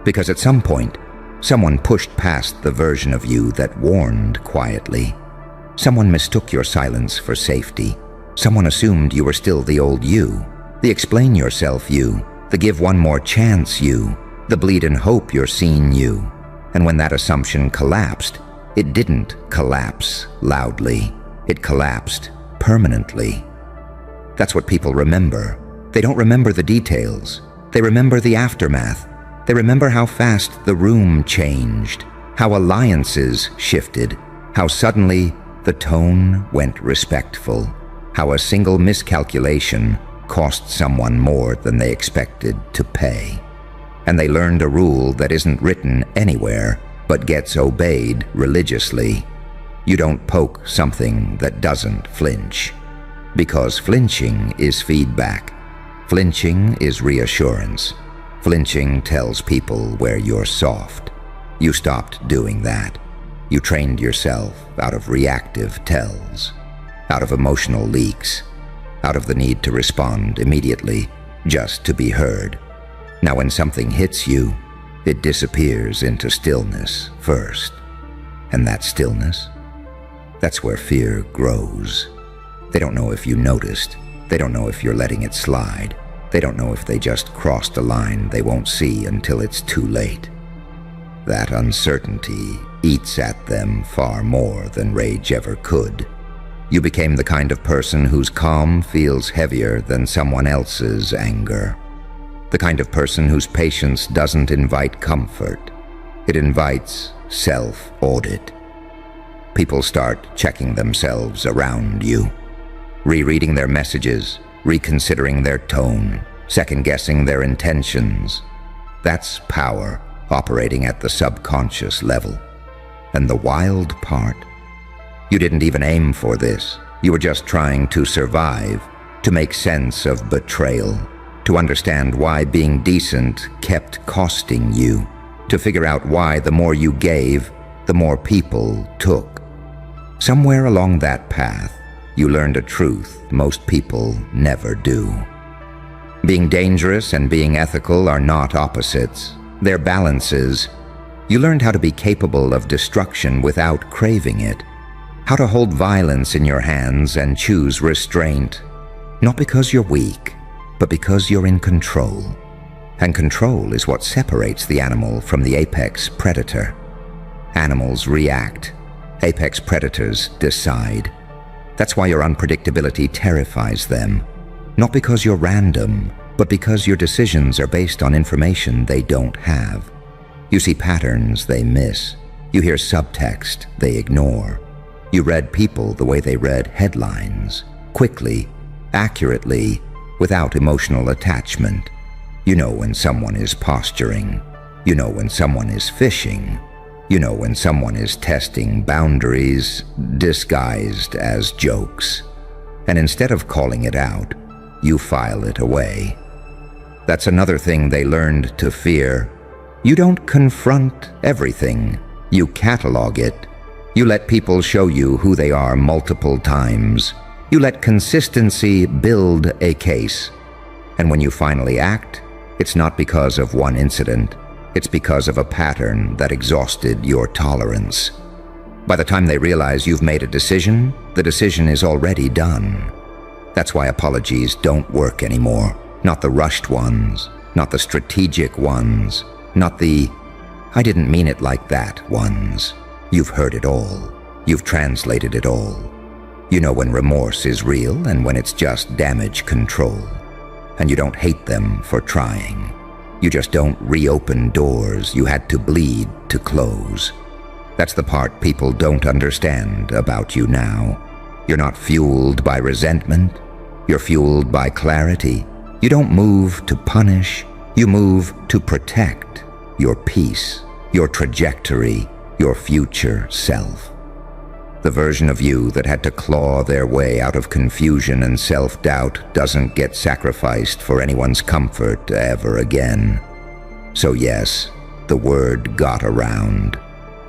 Because at some point, someone pushed past the version of you that warned quietly. Someone mistook your silence for safety. Someone assumed you were still the old you, the explain yourself you, the give one more chance you, the bleed and hope you're seen you. And when that assumption collapsed, it didn't collapse loudly. It collapsed permanently. That's what people remember. They don't remember the details. They remember the aftermath. They remember how fast the room changed, how alliances shifted, how suddenly the tone went respectful, how a single miscalculation cost someone more than they expected to pay. And they learned a rule that isn't written anywhere, but gets obeyed religiously. You don't poke something that doesn't flinch. Because flinching is feedback. Flinching is reassurance. Flinching tells people where you're soft. You stopped doing that. You trained yourself out of reactive tells, out of emotional leaks, out of the need to respond immediately, just to be heard. Now when something hits you, it disappears into stillness first. And that stillness, that's where fear grows. They don't know if you noticed. They don't know if you're letting it slide. They don't know if they just crossed a line they won't see until it's too late. That uncertainty eats at them far more than rage ever could. You became the kind of person whose calm feels heavier than someone else's anger. The kind of person whose patience doesn't invite comfort. It invites self-audit. People start checking themselves around you, rereading their messages, reconsidering their tone, second-guessing their intentions. That's power operating at the subconscious level. And the wild part? You didn't even aim for this. You were just trying to survive, to make sense of betrayal, to understand why being decent kept costing you, to figure out why the more you gave, the more people took. Somewhere along that path, you learned a truth most people never do. Being dangerous and being ethical are not opposites. They're balances. You learned how to be capable of destruction without craving it, how to hold violence in your hands and choose restraint, not because you're weak, but because you're in control. And control is what separates the animal from the apex predator. Animals react. Apex predators decide. That's why your unpredictability terrifies them. Not because you're random, but because your decisions are based on information they don't have. You see patterns they miss. You hear subtext they ignore. You read people the way they read headlines, quickly, accurately, without emotional attachment. You know when someone is posturing. You know when someone is fishing. You know when someone is testing boundaries disguised as jokes. And instead of calling it out, you file it away. That's another thing they learned to fear. You don't confront everything. You catalog it. You let people show you who they are multiple times. You let consistency build a case. And when you finally act, it's not because of one incident. It's because of a pattern that exhausted your tolerance. By the time they realize you've made a decision, the decision is already done. That's why apologies don't work anymore. Not the rushed ones, not the strategic ones, not the "I didn't mean it like that" ones. You've heard it all. You've translated it all. You know when remorse is real and when it's just damage control. And you don't hate them for trying. You just don't reopen doors you had to bleed to close. That's the part people don't understand about you now. You're not fueled by resentment. You're fueled by clarity. You don't move to punish. You move to protect your peace, your trajectory, your future self. The version of you that had to claw their way out of confusion and self-doubt doesn't get sacrificed for anyone's comfort ever again. So yes, the word got around.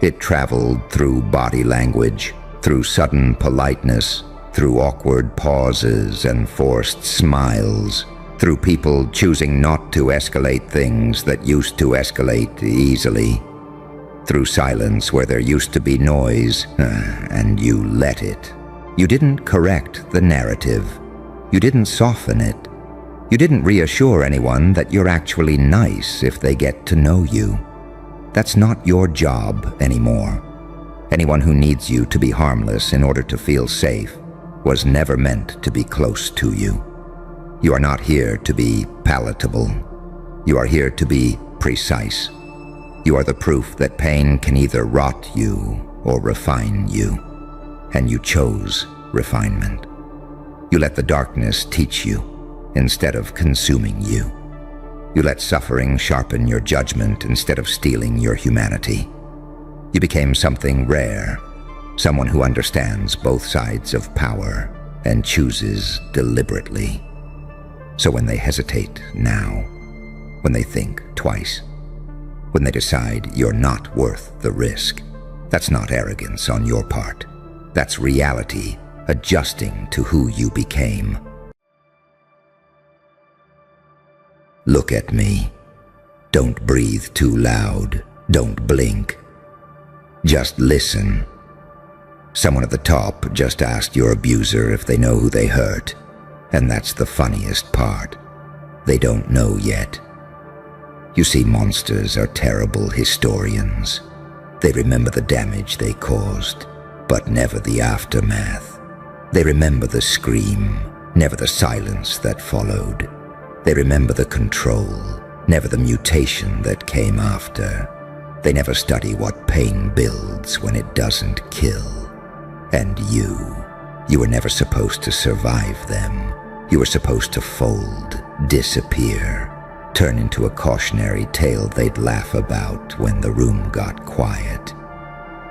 It traveled through body language, through sudden politeness, through awkward pauses and forced smiles, through people choosing not to escalate things that used to escalate easily, through silence where there used to be noise, and you let it. You didn't correct the narrative. You didn't soften it. You didn't reassure anyone that you're actually nice if they get to know you. That's not your job anymore. Anyone who needs you to be harmless in order to feel safe was never meant to be close to you. You are not here to be palatable. You are here to be precise. You are the proof that pain can either rot you or refine you. And you chose refinement. You let the darkness teach you instead of consuming you. You let suffering sharpen your judgment instead of stealing your humanity. You became something rare, someone who understands both sides of power and chooses deliberately. So when they hesitate now, when they think twice, when they decide you're not worth the risk, that's not arrogance on your part. That's reality adjusting to who you became. Look at me. Don't breathe too loud. Don't blink. Just listen. Someone at the top just asked your abuser if they know who they hurt. And that's the funniest part. They don't know yet. You see, monsters are terrible historians. They remember the damage they caused, but never the aftermath. They remember the scream, never the silence that followed. They remember the control, never the mutation that came after. They never study what pain builds when it doesn't kill. And you were never supposed to survive them. You were supposed to fold, disappear, turn into a cautionary tale they'd laugh about when the room got quiet.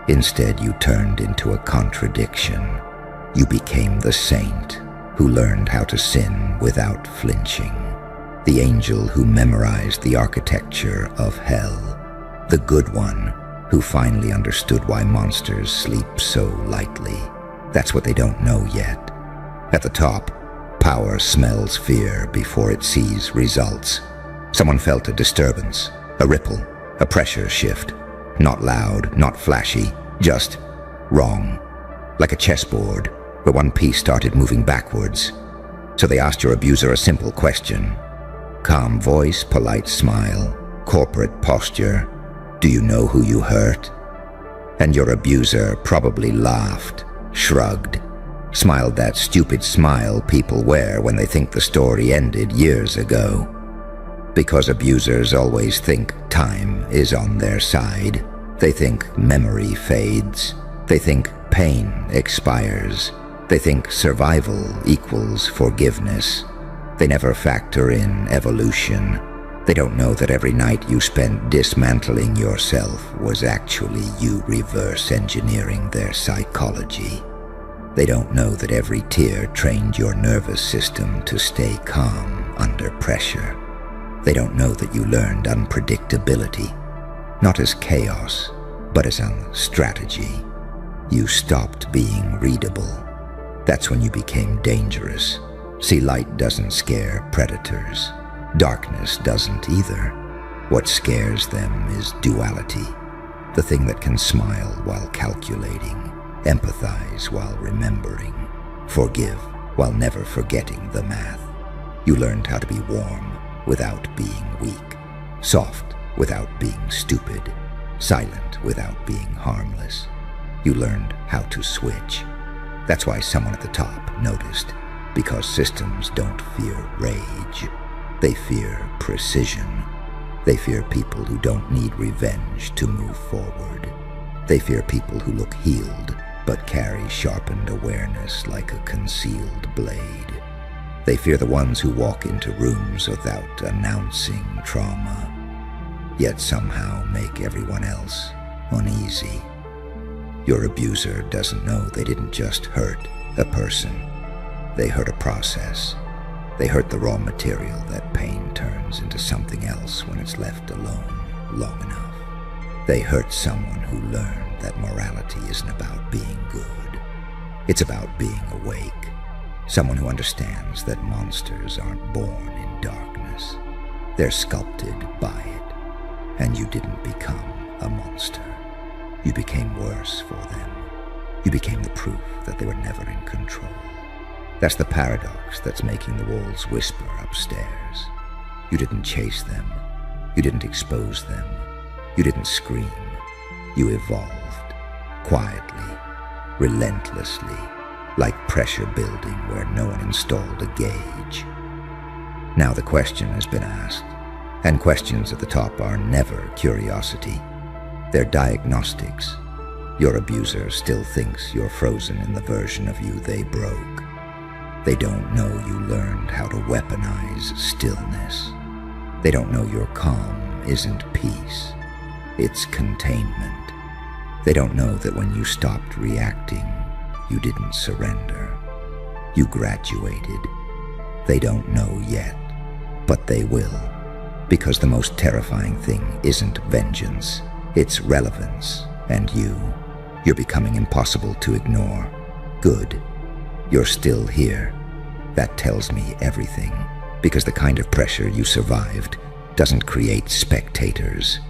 Instead, you turned into a contradiction. You became the saint who learned how to sin without flinching, the angel who memorized the architecture of hell, the good one who finally understood why monsters sleep so lightly. That's what they don't know yet. At the top, power smells fear before it sees results. Someone felt a disturbance, a ripple, a pressure shift. Not loud, not flashy, just wrong. Like a chessboard where one piece started moving backwards. So they asked your abuser a simple question. Calm voice, polite smile, corporate posture. Do you know who you hurt? And your abuser probably laughed, shrugged, smiled that stupid smile people wear when they think the story ended years ago. Because abusers always think time is on their side. They think memory fades. They think pain expires. They think survival equals forgiveness. They never factor in evolution. They don't know that every night you spent dismantling yourself was actually you reverse engineering their psychology. They don't know that every tear trained your nervous system to stay calm under pressure. They don't know that you learned unpredictability, not as chaos, but as a strategy. You stopped being readable. That's when you became dangerous. See, light doesn't scare predators. Darkness doesn't either. What scares them is duality, the thing that can smile while calculating, empathize while remembering, forgive while never forgetting the math. You learned how to be warm without being weak, soft without being stupid, silent without being harmless. You learned how to switch. That's why someone at the top noticed, because systems don't fear rage. They fear precision. They fear people who don't need revenge to move forward. They fear people who look healed but carry sharpened awareness like a concealed blade. They fear the ones who walk into rooms without announcing trauma, yet somehow make everyone else uneasy. Your abuser doesn't know they didn't just hurt a person. They hurt a process. They hurt the raw material that pain turns into something else when it's left alone long enough. They hurt someone who learned that morality isn't about being good. It's about being awake. Someone who understands that monsters aren't born in darkness. They're sculpted by it. And you didn't become a monster. You became worse for them. You became the proof that they were never in control. That's the paradox that's making the walls whisper upstairs. You didn't chase them. You didn't expose them. You didn't scream. You evolved, quietly, relentlessly, like pressure building where no one installed a gauge. Now the question has been asked, and questions at the top are never curiosity. They're diagnostics. Your abuser still thinks you're frozen in the version of you they broke. They don't know you learned how to weaponize stillness. They don't know your calm isn't peace, it's containment. They don't know that when you stopped reacting, you didn't surrender. You graduated. They don't know yet, but they will. Because the most terrifying thing isn't vengeance, it's relevance, and you. You're becoming impossible to ignore. Good. You're still here. That tells me everything, because the kind of pressure you survived doesn't create spectators.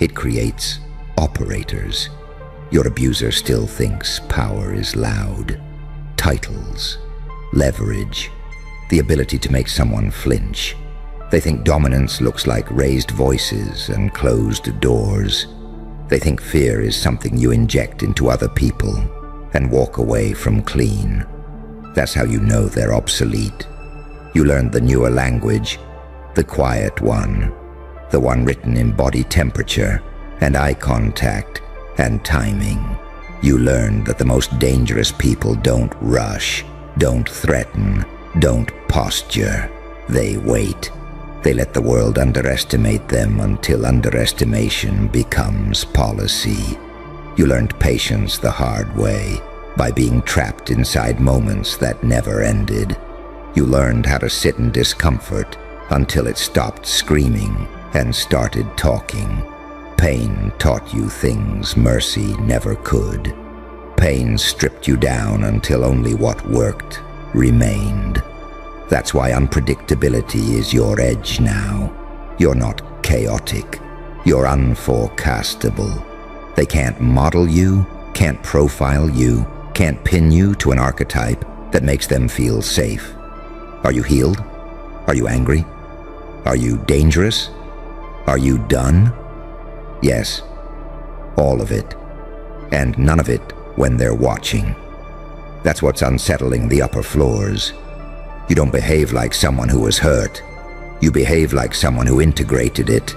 It creates operators. Your abuser still thinks power is loud. Titles, leverage, the ability to make someone flinch. They think dominance looks like raised voices and closed doors. They think fear is something you inject into other people and walk away from clean. That's how you know they're obsolete. You learned the newer language, the quiet one, the one written in body temperature and eye contact and timing. You learned that the most dangerous people don't rush, don't threaten, don't posture. They wait. They let the world underestimate them until underestimation becomes policy. You learned patience the hard way, by being trapped inside moments that never ended. You learned how to sit in discomfort until it stopped screaming and started talking. Pain taught you things mercy never could. Pain stripped you down until only what worked remained. That's why unpredictability is your edge now. You're not chaotic. You're unforecastable. They can't model you, can't profile you, can't pin you to an archetype that makes them feel safe. Are you healed? Are you angry? Are you dangerous? Are you done? Yes, all of it. And none of it when they're watching. That's what's unsettling the upper floors. You don't behave like someone who was hurt. You behave like someone who integrated it.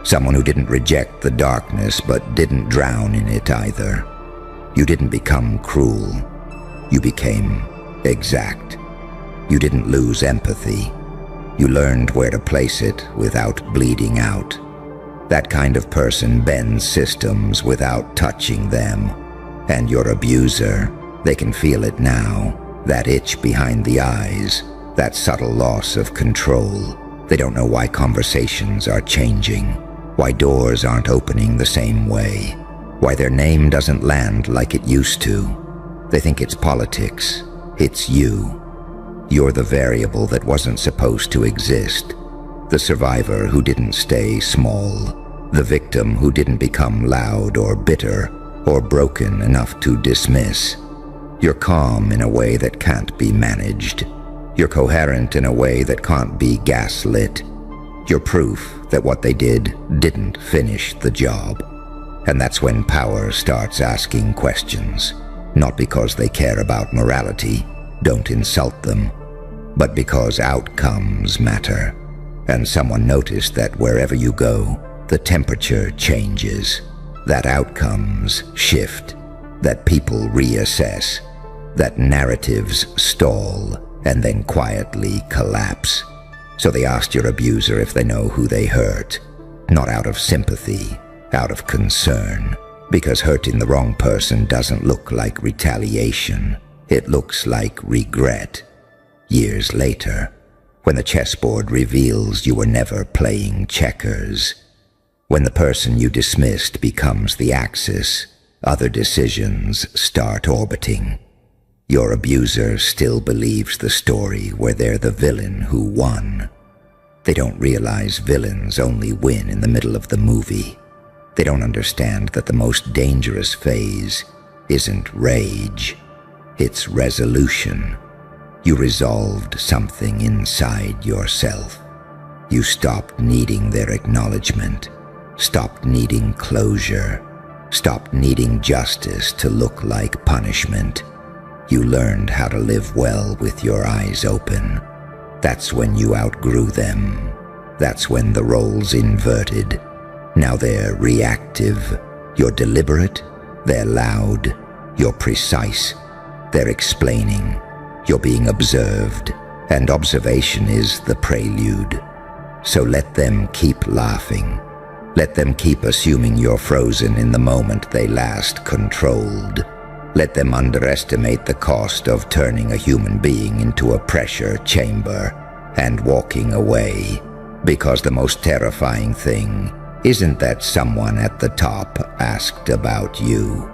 Someone who didn't reject the darkness but didn't drown in it either. You didn't become cruel. You became exact. You didn't lose empathy. You learned where to place it without bleeding out. That kind of person bends systems without touching them. And your abuser, they can feel it now. That itch behind the eyes, that subtle loss of control. They don't know why conversations are changing, why doors aren't opening the same way, why their name doesn't land like it used to. They think it's politics. It's you. You're the variable that wasn't supposed to exist. The survivor who didn't stay small. The victim who didn't become loud or bitter or broken enough to dismiss. You're calm in a way that can't be managed. You're coherent in a way that can't be gaslit. You're proof that what they did didn't finish the job. And that's when power starts asking questions. Not because they care about morality, don't insult them, but because outcomes matter. And someone noticed that wherever you go, the temperature changes, that outcomes shift, that people reassess, that narratives stall and then quietly collapse. So they asked your abuser if they know who they hurt, not out of sympathy, out of concern, because hurting the wrong person doesn't look like retaliation. It looks like regret. Years later, when the chessboard reveals you were never playing checkers, when the person you dismissed becomes the axis, other decisions start orbiting. Your abuser still believes the story where they're the villain who won. They don't realize villains only win in the middle of the movie. They don't understand that the most dangerous phase isn't rage, it's resolution. You resolved something inside yourself. You stopped needing their acknowledgement, stopped needing closure, stopped needing justice to look like punishment. You learned how to live well with your eyes open. That's when you outgrew them. That's when the roles inverted. Now they're reactive. You're deliberate. They're loud. You're precise. They're explaining. You're being observed. And observation is the prelude. So let them keep laughing. Let them keep assuming you're frozen in the moment they last controlled. Let them underestimate the cost of turning a human being into a pressure chamber. and walking away, because the most terrifying thing isn't that someone at the top asked about you.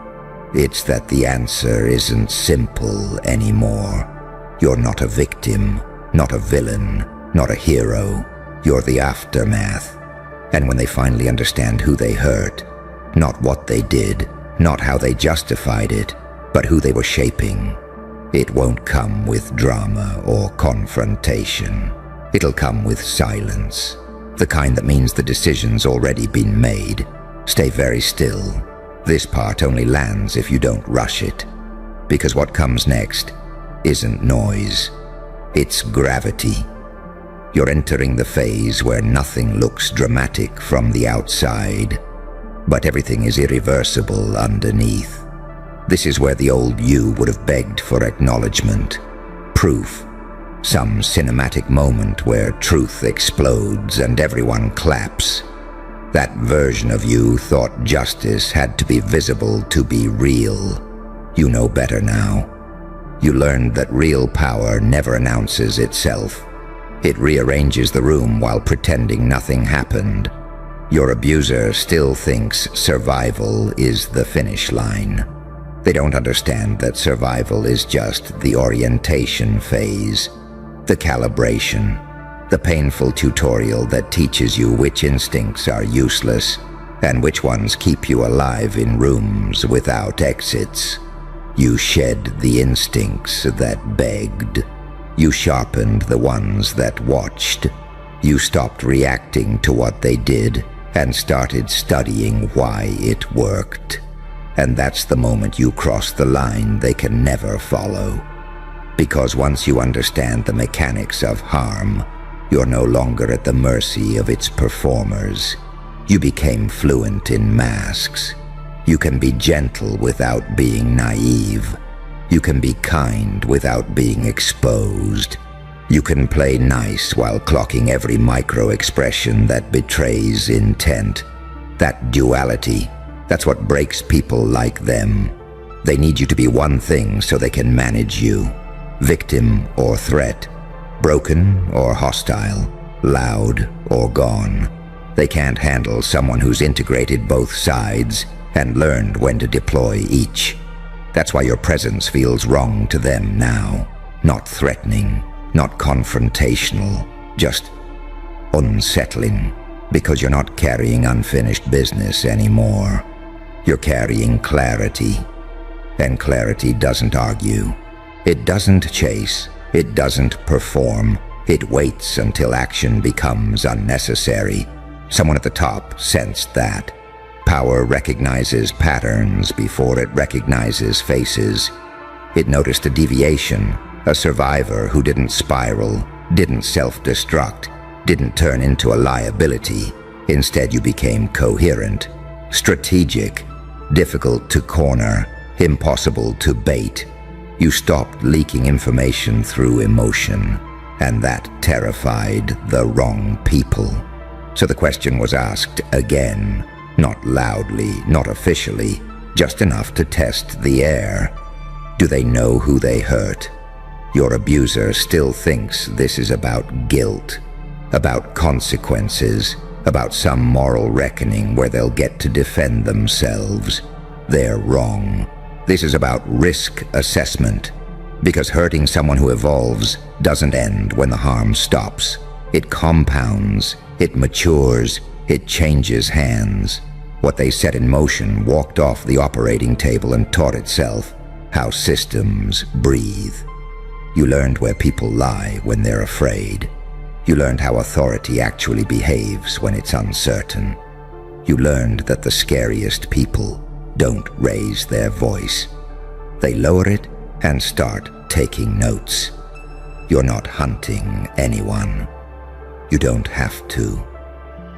It's that the answer isn't simple anymore. You're not a victim, not a villain, not a hero. You're the aftermath. And when they finally understand who they hurt, not what they did, not how they justified it, but who they were shaping, it won't come with drama or confrontation. It'll come with silence, the kind that means the decision's already been made. Stay very still. This part only lands if you don't rush it, because what comes next isn't noise, it's gravity. You're entering the phase where nothing looks dramatic from the outside, but everything is irreversible underneath. This is where the old you would have begged for acknowledgement, proof, some cinematic moment where truth explodes and everyone claps. That version of you thought justice had to be visible to be real. You know better now. You learned that real power never announces itself. It rearranges the room while pretending nothing happened. Your abuser still thinks survival is the finish line. They don't understand that survival is just the orientation phase, the calibration, the painful tutorial that teaches you which instincts are useless and which ones keep you alive in rooms without exits. You shed the instincts that begged. You sharpened the ones that watched. You stopped reacting to what they did and started studying why it worked. And that's the moment you cross the line they can never follow. Because once you understand the mechanics of harm, you're no longer at the mercy of its performers. You became fluent in masks. You can be gentle without being naive. You can be kind without being exposed. You can play nice while clocking every micro-expression that betrays intent. That duality, that's what breaks people like them. They need you to be one thing so they can manage you. Victim or threat, broken or hostile, loud or gone. They can't handle someone who's integrated both sides and learned when to deploy each. That's why your presence feels wrong to them now. Not threatening, not confrontational, just unsettling, because you're not carrying unfinished business anymore. You're carrying clarity, and clarity doesn't argue. It doesn't chase, it doesn't perform. It waits until action becomes unnecessary. Someone at the top sensed that. Power recognizes patterns before it recognizes faces. It noticed a deviation, a survivor who didn't spiral, didn't self-destruct, didn't turn into a liability. Instead, you became coherent, strategic, difficult to corner, impossible to bait. You stopped leaking information through emotion, and that terrified the wrong people. So the question was asked again, not loudly, not officially, just enough to test the air. Do they know who they hurt? Your abuser still thinks this is about guilt, about consequences, about some moral reckoning where they'll get to defend themselves. They're wrong. This is about risk assessment, because hurting someone who evolves doesn't end when the harm stops. It compounds, it matures, it changes hands. What they set in motion walked off the operating table and taught itself how systems breathe. You learned where people lie when they're afraid. You learned how authority actually behaves when it's uncertain. You learned that the scariest people don't raise their voice. They lower it and start taking notes. You're not hunting anyone. You don't have to.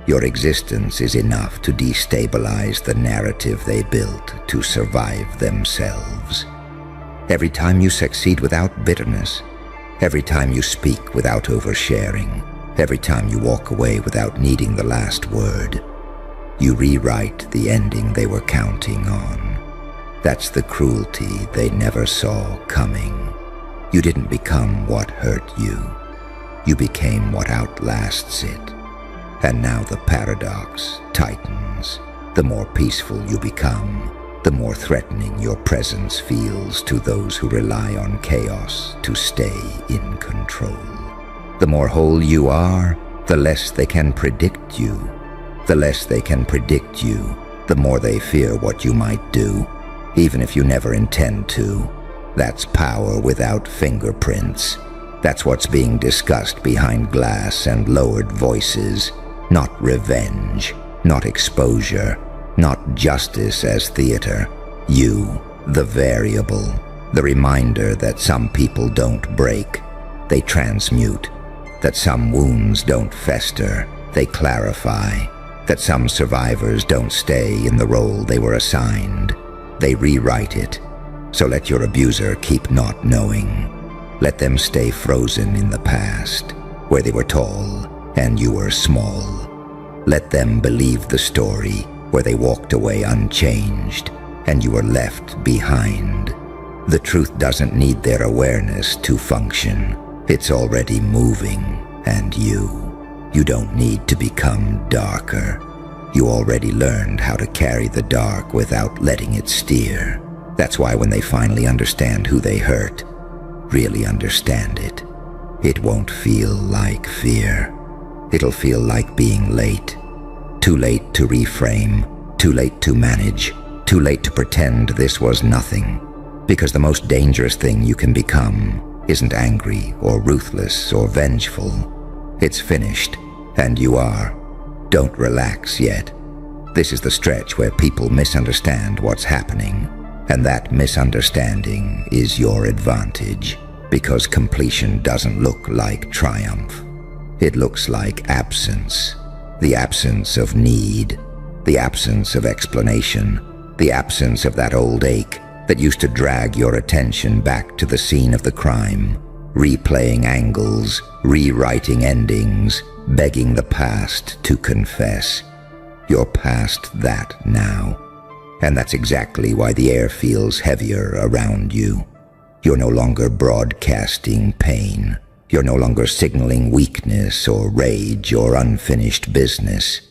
Your existence is enough to destabilize the narrative they built to survive themselves. Every time you succeed without bitterness, every time you speak without oversharing, every time you walk away without needing the last word, you rewrite the ending they were counting on. That's the cruelty they never saw coming. You didn't become what hurt you. you became what outlasts it. And now the paradox tightens. The more peaceful you become, the more threatening your presence feels to those who rely on chaos to stay in control. The more whole you are, the less they can predict you. The less they can predict you, the more they fear what you might do, even if you never intend to. That's power without fingerprints. That's what's being discussed behind glass and lowered voices. Not revenge, not exposure, not justice as theater. You, the variable, the reminder that some people don't break, they transmute, that some wounds don't fester, they clarify, that some survivors don't stay in the role they were assigned, they rewrite it. So let your abuser keep not knowing. Let them stay frozen in the past, where they were tall and you were small. Let them believe the story where they walked away unchanged and you were left behind. The truth doesn't need their awareness to function. It's already moving, and you don't need to become darker. You already learned how to carry the dark without letting it steer. That's why when they finally understand who they hurt, really understand it, it won't feel like fear. It'll feel like being late. Too late to reframe, too late to manage, too late to pretend this was nothing. Because the most dangerous thing you can become isn't angry or ruthless or vengeful. It's finished, and you are. Don't relax yet. This is the stretch where people misunderstand what's happening, and that misunderstanding is your advantage, because completion doesn't look like triumph. It looks like absence. The absence of need, the absence of explanation, the absence of that old ache that used to drag your attention back to the scene of the crime, replaying angles, rewriting endings, begging the past to confess. You're past that now, and that's exactly why the air feels heavier around you. You're no longer broadcasting pain. You're no longer signaling weakness or rage or unfinished business.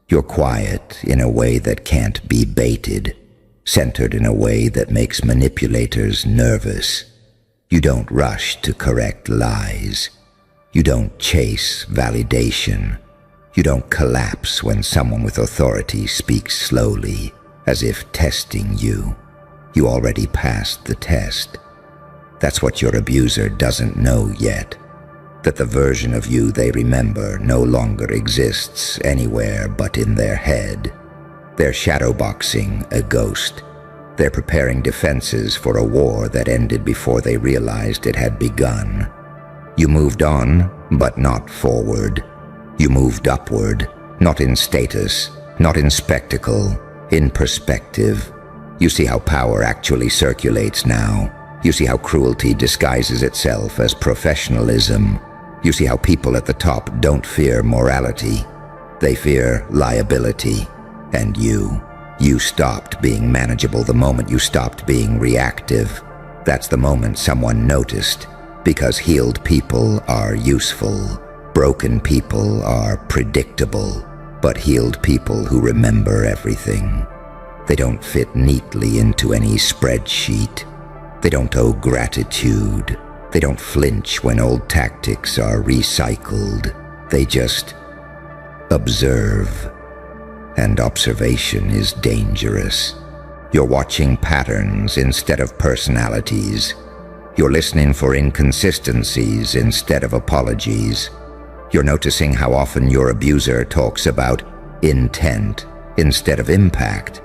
You're quiet in a way that can't be baited, centered in a way that makes manipulators nervous. You don't rush to correct lies. You don't chase validation. You don't collapse when someone with authority speaks slowly, as if testing you. You already passed the test. That's what your abuser doesn't know yet. That the version of you they remember no longer exists anywhere but in their head. They're shadowboxing a ghost. They're preparing defenses for a war that ended before they realized it had begun. You moved on, but not forward. You moved upward, not in status, not in spectacle, in perspective. You see how power actually circulates now. You see how cruelty disguises itself as professionalism. You see how people at the top don't fear morality. They fear liability. And you stopped being manageable the moment you stopped being reactive. That's the moment someone noticed, because healed people are useful. Broken people are predictable, but healed people who remember everything. They don't fit neatly into any spreadsheet. They don't owe gratitude. They don't flinch when old tactics are recycled. They just observe. And observation is dangerous. You're watching patterns instead of personalities. You're listening for inconsistencies instead of apologies. You're noticing how often your abuser talks about intent instead of impact.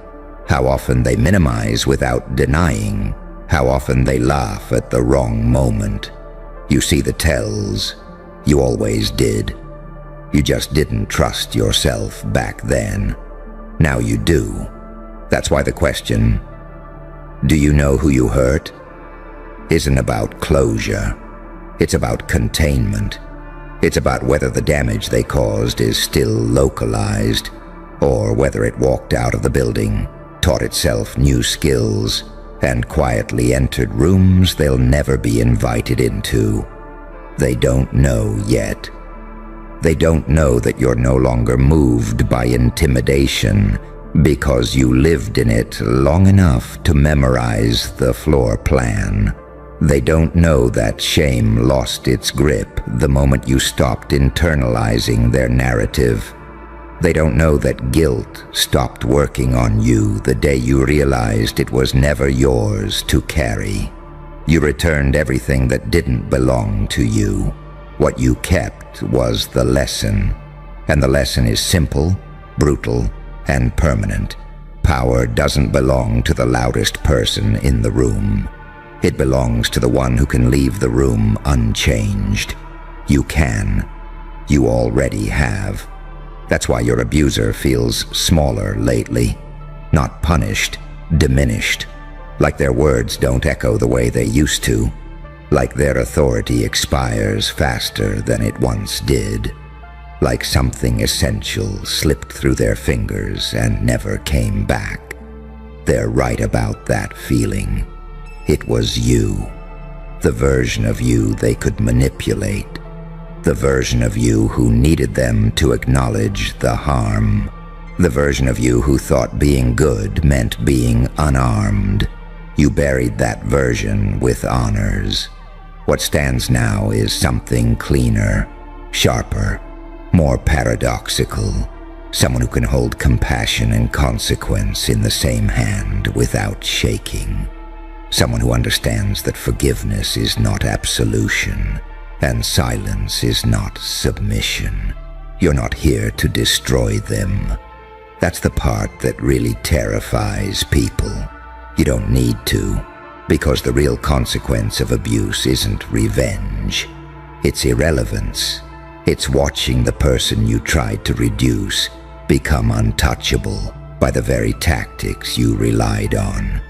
How often they minimize without denying. How often they laugh at the wrong moment. You see the tells. You always did. You just didn't trust yourself back then. Now you do. That's why the question, do you know who you hurt, isn't about closure. It's about containment. It's about whether the damage they caused is still localized, or whether it walked out of the building, taught itself new skills, and quietly entered rooms they'll never be invited into. They don't know yet. They don't know that you're no longer moved by intimidation because you lived in it long enough to memorize the floor plan. They don't know that shame lost its grip the moment you stopped internalizing their narrative. They don't know that guilt stopped working on you the day you realized it was never yours to carry. You returned everything that didn't belong to you. What you kept was the lesson, and the lesson is simple, brutal, and permanent. Power doesn't belong to the loudest person in the room. It belongs to the one who can leave the room unchanged. You can. You already have. That's why your abuser feels smaller lately. Not punished, diminished. Like their words don't echo the way they used to. Like their authority expires faster than it once did. Like something essential slipped through their fingers and never came back. They're right about that feeling. It was you. The version of you they could manipulate. The version of you who needed them to acknowledge the harm. The version of you who thought being good meant being unarmed. You buried that version with honors. What stands now is something cleaner, sharper, more paradoxical. Someone who can hold compassion and consequence in the same hand without shaking. Someone who understands that forgiveness is not absolution, and silence is not submission. You're not here to destroy them. That's the part that really terrifies people. You don't need to, because the real consequence of abuse isn't revenge. It's irrelevance. It's watching the person you tried to reduce become untouchable by the very tactics you relied on.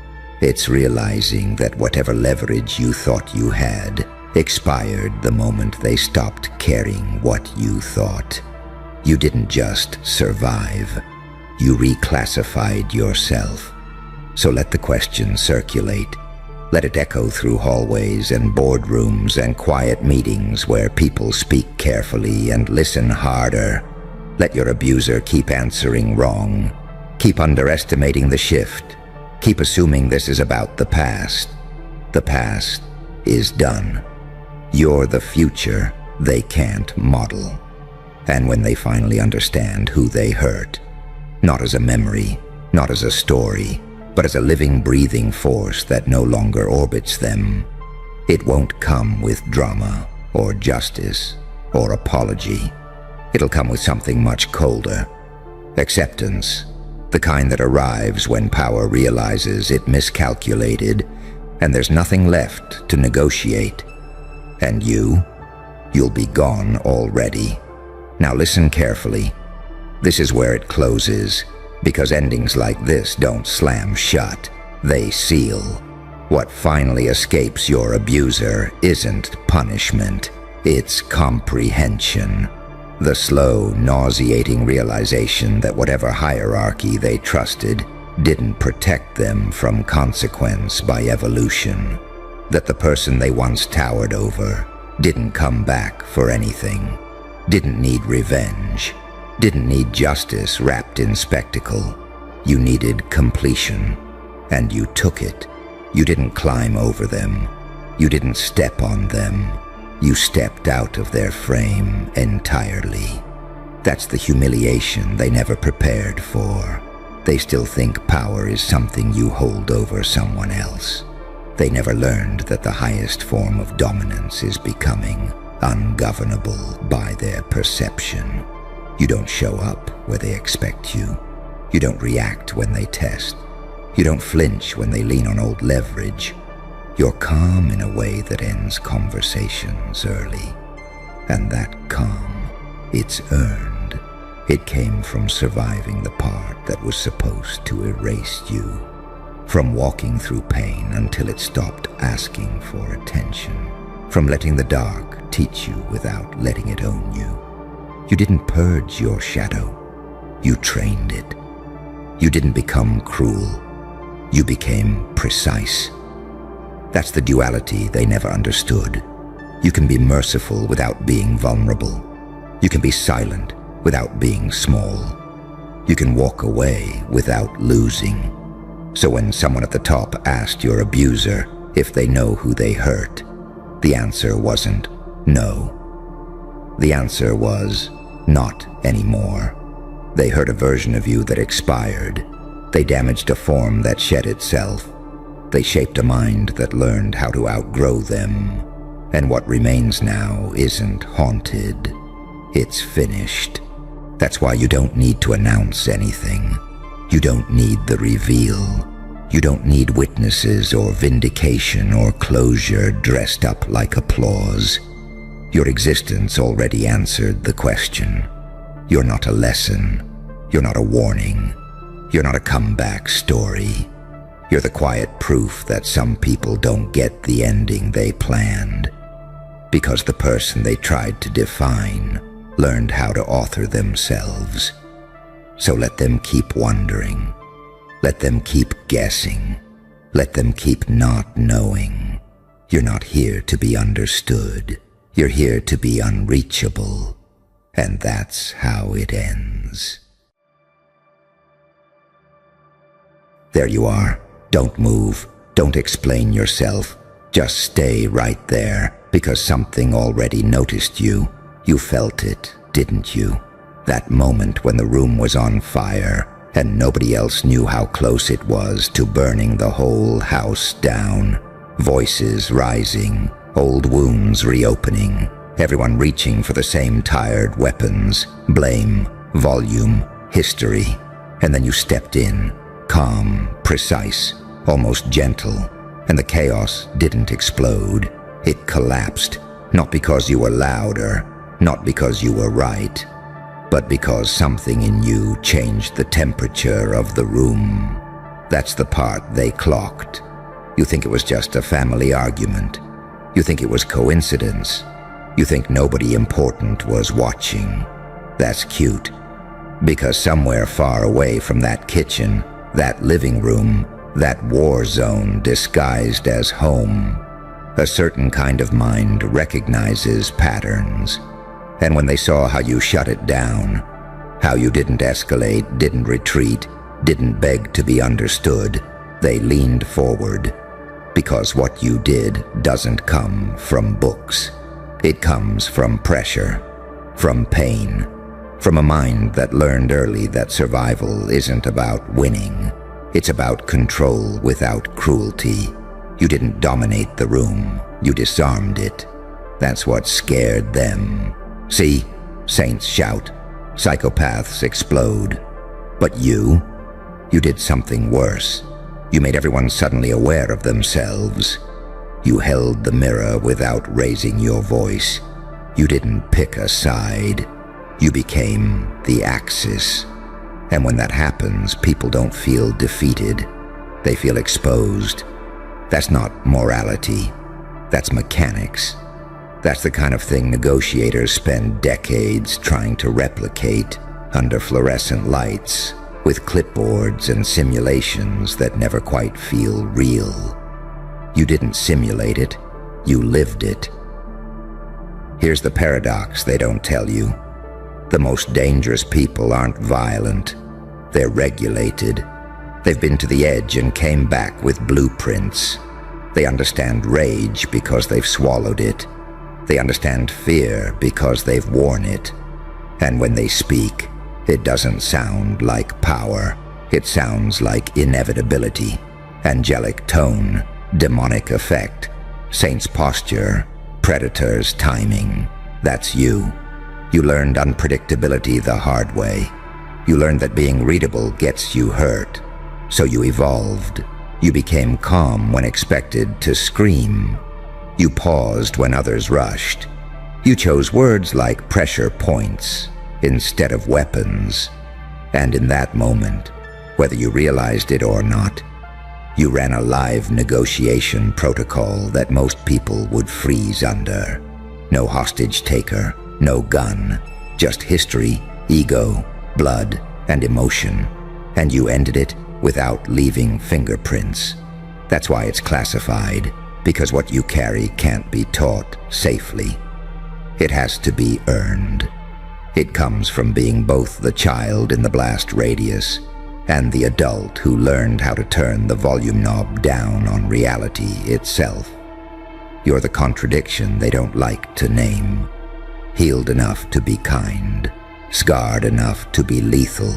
It's realizing that whatever leverage you thought you had expired the moment they stopped caring what you thought. You didn't just survive. You reclassified yourself. So let the question circulate. Let it echo through hallways and boardrooms and quiet meetings where people speak carefully and listen harder. Let your abuser keep answering wrong. Keep underestimating the shift. Keep assuming this is about the past. The past is done. You're the future they can't model. And when they finally understand who they hurt, not as a memory, not as a story, but as a living, breathing force that no longer orbits them, it won't come with drama or justice or apology. It'll come with something much colder. Acceptance. The kind that arrives when power realizes it miscalculated and there's nothing left to negotiate. And you'll be gone already. Now listen carefully. This is where it closes, because endings like this don't slam shut, they seal. What finally escapes your abuser isn't punishment, it's comprehension. The slow, nauseating realization that whatever hierarchy they trusted didn't protect them from consequence by evolution. That the person they once towered over didn't come back for anything, didn't need revenge, didn't need justice wrapped in spectacle. You needed completion, and you took it. You didn't climb over them. You didn't step on them. You stepped out of their frame entirely. That's the humiliation they never prepared for. They still think power is something you hold over someone else. They never learned that the highest form of dominance is becoming ungovernable by their perception. You don't show up where they expect you. You don't react when they test. You don't flinch when they lean on old leverage. You're calm in a way that ends conversations early. And that calm, it's earned. It came from surviving the part that was supposed to erase you. From walking through pain until it stopped asking for attention. From letting the dark teach you without letting it own you. You didn't purge your shadow. You trained it. You didn't become cruel. You became precise. That's the duality they never understood. You can be merciful without being vulnerable. You can be silent without being small. You can walk away without losing. So when someone at the top asked your abuser if they know who they hurt, the answer wasn't no. The answer was not anymore. They hurt a version of you that expired. They damaged a form that shed itself. They shaped a mind that learned how to outgrow them. And what remains now isn't haunted. It's finished. That's why you don't need to announce anything. You don't need the reveal. You don't need witnesses or vindication or closure dressed up like applause. Your existence already answered the question. You're not a lesson. You're not a warning. You're not a comeback story. You're the quiet proof that some people don't get the ending they planned, because the person they tried to define learned how to author themselves. So let them keep wondering. Let them keep guessing. Let them keep not knowing. You're not here to be understood. You're here to be unreachable. And that's how it ends. There you are. Don't move. Don't explain yourself. Just stay right there, because something already noticed you. You felt it, didn't you? That moment when the room was on fire and nobody else knew how close it was to burning the whole house down. Voices rising, old wounds reopening, everyone reaching for the same tired weapons, blame, volume, history. And then you stepped in, calm, precise, almost gentle, and the chaos didn't explode. It collapsed, not because you were louder, not because you were right, but because something in you changed the temperature of the room. That's the part they clocked. You think it was just a family argument. You think it was coincidence. You think nobody important was watching. That's cute, because somewhere far away from that kitchen, that living room, that war zone disguised as home, a certain kind of mind recognizes patterns. And when they saw how you shut it down, how you didn't escalate, didn't retreat, didn't beg to be understood, they leaned forward. Because what you did doesn't come from books. It comes from pressure, from pain, from a mind that learned early that survival isn't about winning. It's about control without cruelty. You didn't dominate the room, you disarmed it. That's what scared them. See, saints shout, psychopaths explode. But you did something worse. You made everyone suddenly aware of themselves. You held the mirror without raising your voice. You didn't pick a side. You became the axis. And when that happens, people don't feel defeated. They feel exposed. That's not morality. That's mechanics. That's the kind of thing negotiators spend decades trying to replicate under fluorescent lights, with clipboards and simulations that never quite feel real. You didn't simulate it, you lived it. Here's the paradox they don't tell you. The most dangerous people aren't violent. They're regulated. They've been to the edge and came back with blueprints. They understand rage because they've swallowed it. They understand fear because they've worn it. And when they speak, it doesn't sound like power. It sounds like inevitability, angelic tone, demonic effect, saint's posture, predator's timing. That's you. You learned unpredictability the hard way. You learned that being readable gets you hurt. So you evolved. You became calm when expected to scream. You paused when others rushed. You chose words like pressure points instead of weapons. And in that moment, whether you realized it or not, you ran a live negotiation protocol that most people would freeze under. No hostage taker, no gun, just history, ego, blood, and emotion. And you ended it without leaving fingerprints. That's why it's classified. because what you carry can't be taught safely. It has to be earned. It comes from being both the child in the blast radius and the adult who learned how to turn the volume knob down on reality itself. You're the contradiction they don't like to name. Healed enough to be kind, scarred enough to be lethal.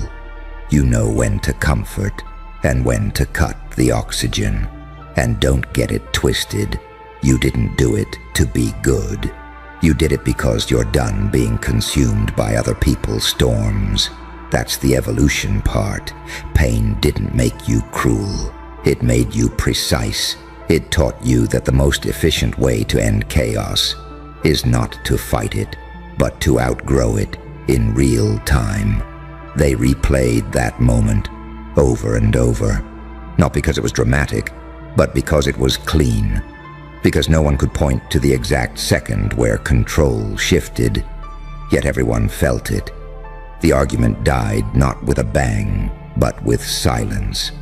You know when to comfort and when to cut the oxygen. And don't get it twisted. You didn't do it to be good. You did it because you're done being consumed by other people's storms. That's the evolution part. Pain didn't make you cruel. It made you precise. It taught you that the most efficient way to end chaos is not to fight it, but to outgrow it in real time. They replayed that moment over and over, not because it was dramatic, but because it was clean. Because no one could point to the exact second where control shifted, yet everyone felt it. The argument died not with a bang, but with silence.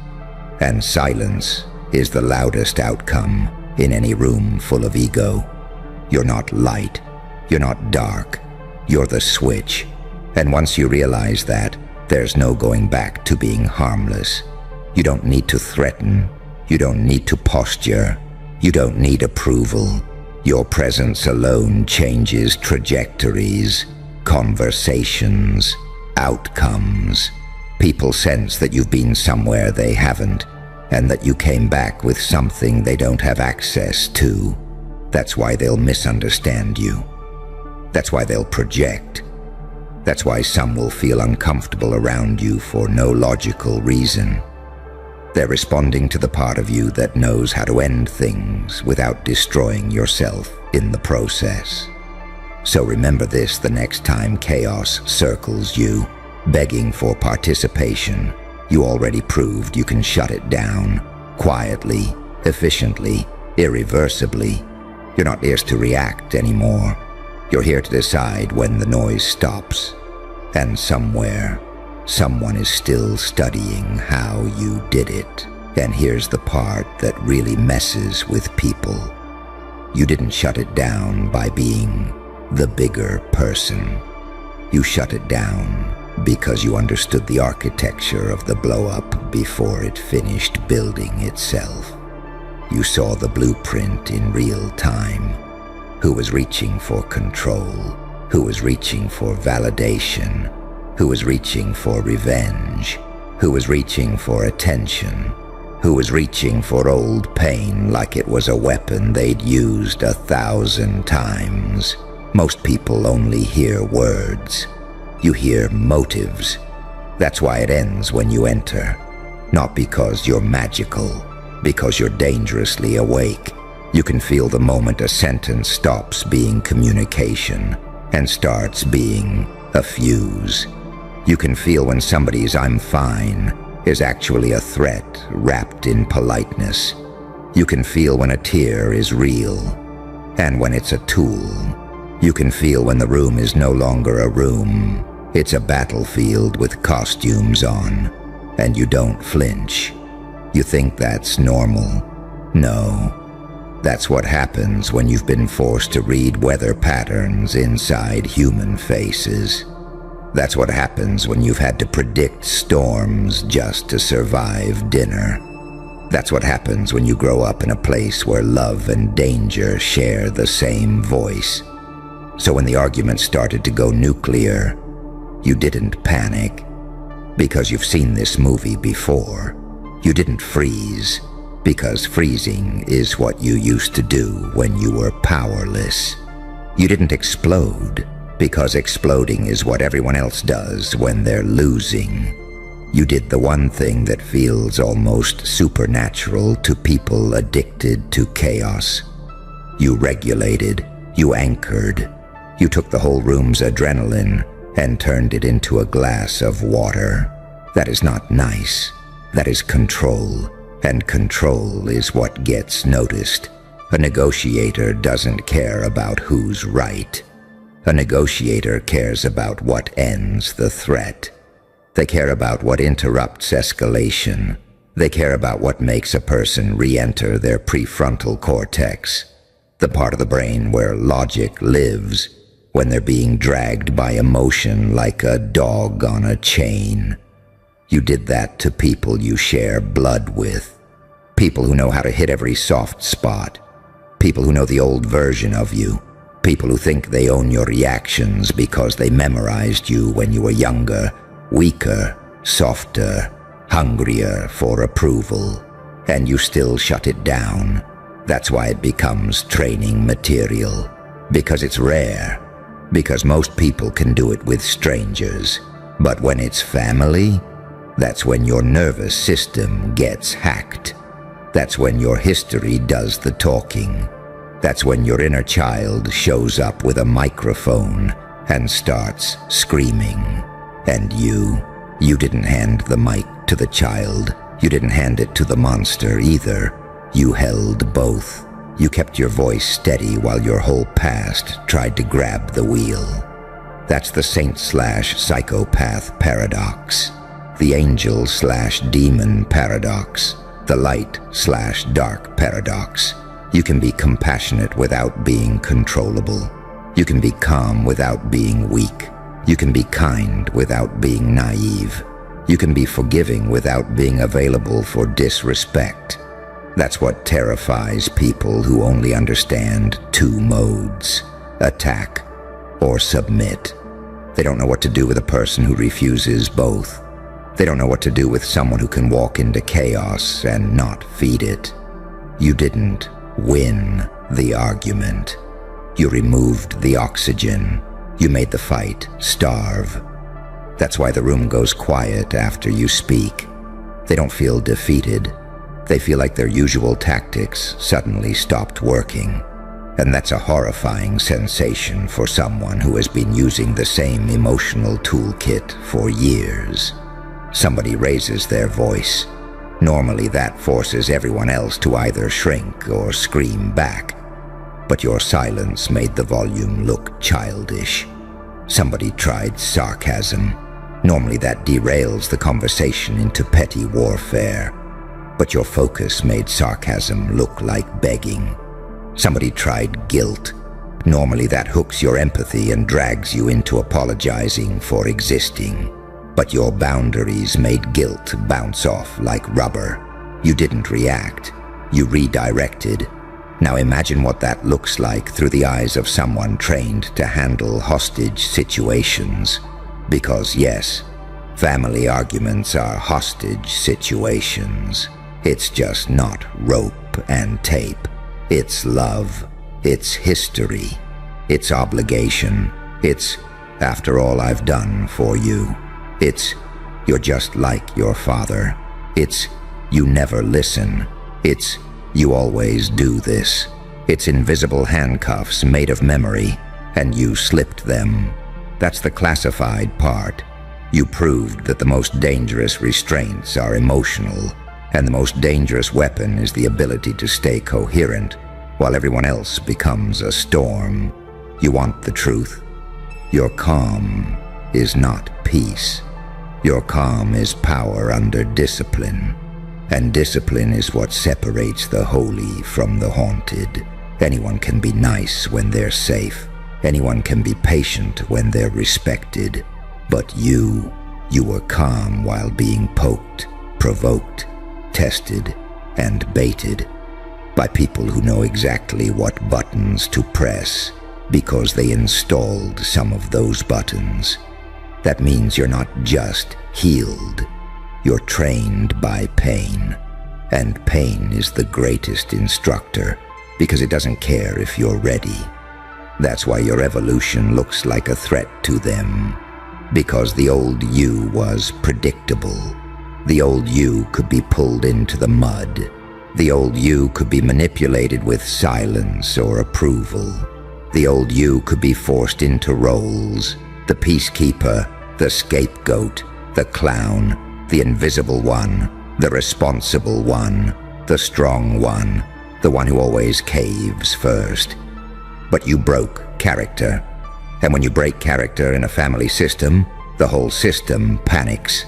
And silence is the loudest outcome in any room full of ego. You're not light, you're not dark, you're the switch. And once you realize that, there's no going back to being harmless. You don't need to threaten, you don't need to posture, you don't need approval. Your presence alone changes trajectories, conversations, outcomes. People sense that you've been somewhere they haven't, and that you came back with something they don't have access to. That's why they'll misunderstand you. That's why they'll project. That's why some will feel uncomfortable around you for no logical reason. They're responding to the part of you that knows how to end things without destroying yourself in the process. So remember this the next time chaos circles you, begging for participation. You already proved you can shut it down, quietly, efficiently, irreversibly. You're not here to react anymore. You're here to decide when the noise stops. And somewhere, someone is still studying how you did it. And here's the part that really messes with people. You didn't shut it down by being the bigger person. You shut it down because you understood the architecture of the blow-up before it finished building itself. You saw the blueprint in real time. Who was reaching for control? Who was reaching for validation? Who was reaching for revenge? Who was reaching for attention? Who was reaching for old pain like it was a weapon they'd used 1,000 times? Most people only hear words. You hear motives. That's why it ends when you enter. Not because you're magical, because you're dangerously awake. You can feel the moment a sentence stops being communication and starts being a fuse. You can feel when somebody's "I'm fine" is actually a threat wrapped in politeness. You can feel when a tear is real and when it's a tool. You can feel when the room is no longer a room. It's a battlefield with costumes on, and you don't flinch. You think that's normal? No. That's what happens when you've been forced to read weather patterns inside human faces. That's what happens when you've had to predict storms just to survive dinner. That's what happens when you grow up in a place where love and danger share the same voice. So when the argument started to go nuclear, you didn't panic, because you've seen this movie before. You didn't freeze, because freezing is what you used to do when you were powerless. You didn't explode, because exploding is what everyone else does when they're losing. You did the one thing that feels almost supernatural to people addicted to chaos. You regulated, you anchored. You took the whole room's adrenaline and turned it into a glass of water. That is not nice. That is control, and control is what gets noticed. A negotiator doesn't care about who's right. A negotiator cares about what ends the threat. They care about what interrupts escalation. They care about what makes a person re-enter their prefrontal cortex, the part of the brain where logic lives when they're being dragged by emotion like a dog on a chain. You did that to people you share blood with, people who know how to hit every soft spot, people who know the old version of you, people who think they own your reactions because they memorized you when you were younger, weaker, softer, hungrier for approval, and you still shut it down. That's why it becomes training material, because it's rare, because most people can do it with strangers. But when it's family, that's when your nervous system gets hacked. That's when your history does the talking. That's when your inner child shows up with a microphone and starts screaming. And you didn't hand the mic to the child. You didn't hand it to the monster either. You held both. You kept your voice steady while your whole past tried to grab the wheel. That's the saint/psychopath paradox, the angel/demon paradox, the light/dark paradox. You can be compassionate without being controllable. You can be calm without being weak. You can be kind without being naive. You can be forgiving without being available for disrespect. That's what terrifies people who only understand two modes, attack or submit. They don't know what to do with a person who refuses both. They don't know what to do with someone who can walk into chaos and not feed it. You didn't win the argument. You removed the oxygen. You made the fight starve. That's why the room goes quiet after you speak. They don't feel defeated. They feel like their usual tactics suddenly stopped working. And that's a horrifying sensation for someone who has been using the same emotional toolkit for years. Somebody raises their voice. Normally that forces everyone else to either shrink or scream back. But your silence made the volume look childish. Somebody tried sarcasm. Normally that derails the conversation into petty warfare. But your focus made sarcasm look like begging. Somebody tried guilt. Normally that hooks your empathy and drags you into apologizing for existing. But your boundaries made guilt bounce off like rubber. You didn't react. You redirected. Now imagine what that looks like through the eyes of someone trained to handle hostage situations. Because yes, family arguments are hostage situations. It's just not rope and tape. It's love. It's history. It's obligation. It's, after all I've done for you. It's, you're just like your father. It's, you never listen. It's, you always do this. It's invisible handcuffs made of memory, and you slipped them. That's the classified part. You proved that the most dangerous restraints are emotional, and the most dangerous weapon is the ability to stay coherent while everyone else becomes a storm. You want the truth? Your calm is not peace. Your calm is power under discipline, and discipline is what separates the holy from the haunted. Anyone can be nice when they're safe. Anyone can be patient when they're respected. But you were calm while being poked, provoked, tested, and baited by people who know exactly what buttons to press because they installed some of those buttons. That means you're not just healed. You're trained by pain. And pain is the greatest instructor because it doesn't care if you're ready. That's why your evolution looks like a threat to them. Because the old you was predictable. The old you could be pulled into the mud. The old you could be manipulated with silence or approval. The old you could be forced into roles. The peacekeeper, the scapegoat, the clown, the invisible one, the responsible one, the strong one, the one who always caves first. But you broke character. And when you break character in a family system, the whole system panics.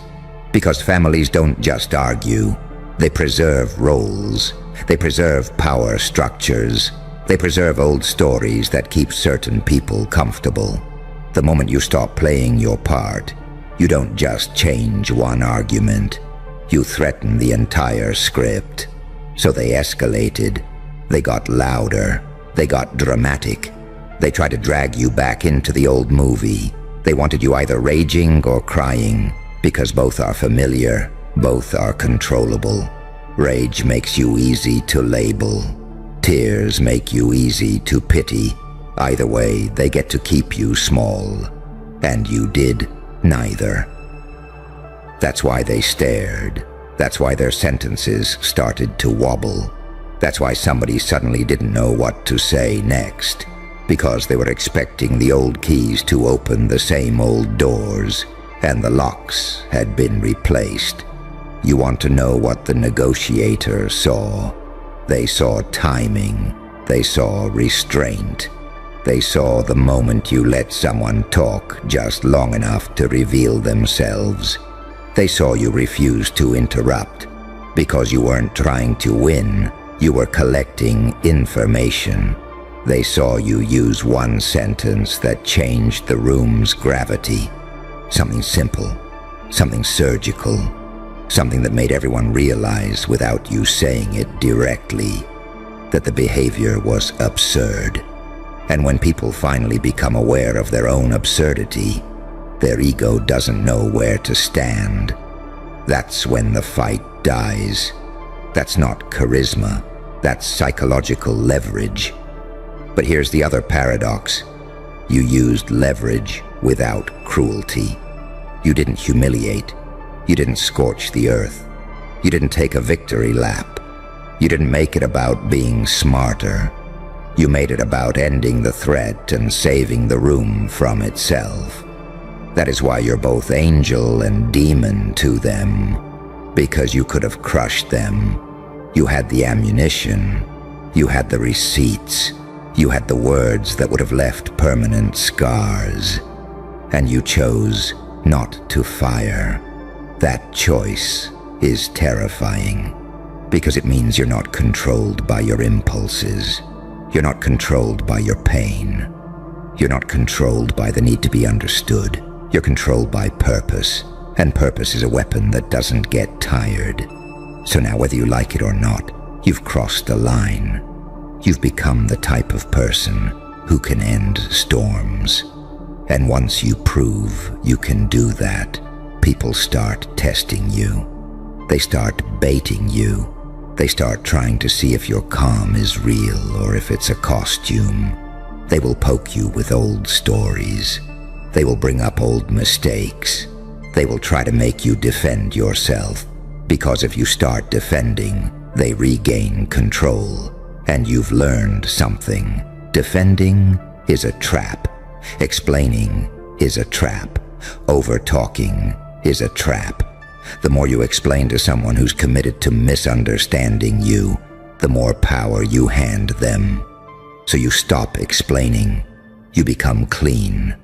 Because families don't just argue. They preserve roles. They preserve power structures. They preserve old stories that keep certain people comfortable. The moment you stop playing your part, you don't just change one argument. You threaten the entire script. So they escalated. They got louder. They got dramatic. They tried to drag you back into the old movie. They wanted you either raging or crying, because both are familiar, both are controllable. Rage makes you easy to label. Tears make you easy to pity. Either way, they get to keep you small. And you did neither. That's why they stared. That's why their sentences started to wobble. That's why somebody suddenly didn't know what to say next. Because they were expecting the old keys to open the same old doors, and the locks had been replaced. You want to know what the negotiator saw? They saw timing. They saw restraint. They saw the moment you let someone talk just long enough to reveal themselves. They saw you refuse to interrupt. Because you weren't trying to win, you were collecting information. They saw you use one sentence that changed the room's gravity. Something simple, something surgical, something that made everyone realize without you saying it directly that the behavior was absurd. And when people finally become aware of their own absurdity, their ego doesn't know where to stand. That's when the fight dies. That's not charisma, that's psychological leverage. But here's the other paradox. You used leverage without cruelty. You didn't humiliate. You didn't scorch the earth. You didn't take a victory lap. You didn't make it about being smarter. You made it about ending the threat and saving the room from itself. That is why you're both angel and demon to them, because you could have crushed them. You had the ammunition. You had the receipts. You had the words that would have left permanent scars. And you chose not to fire. That choice is terrifying, because it means you're not controlled by your impulses. You're not controlled by your pain. You're not controlled by the need to be understood. You're controlled by purpose, and purpose is a weapon that doesn't get tired. So now, whether you like it or not, you've crossed a line. You've become the type of person who can end storms. And once you prove you can do that, people start testing you. They start baiting you. They start trying to see if your calm is real or if it's a costume. They will poke you with old stories. They will bring up old mistakes. They will try to make you defend yourself, because if you start defending, they regain control. And you've learned something. Defending is a trap. Explaining is a trap. Over-talking is a trap. The more you explain to someone who's committed to misunderstanding you, the more power you hand them. So you stop explaining. You become clean,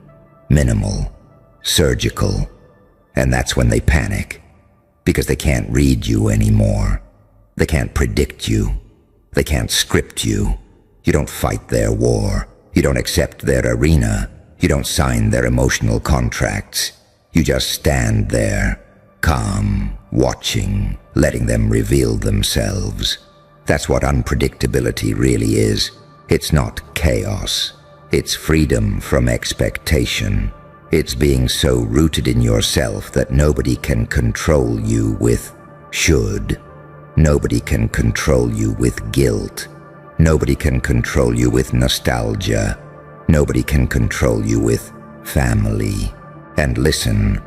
minimal, surgical. And that's when they panic, because they can't read you anymore. They can't predict you. They can't script you. You don't fight their war. You don't accept their arena. You don't sign their emotional contracts. You just stand there, calm, watching, letting them reveal themselves. That's what unpredictability really is. It's not chaos. It's freedom from expectation. It's being so rooted in yourself that nobody can control you with should. Nobody can control you with guilt. Nobody can control you with nostalgia. Nobody can control you with family. And listen,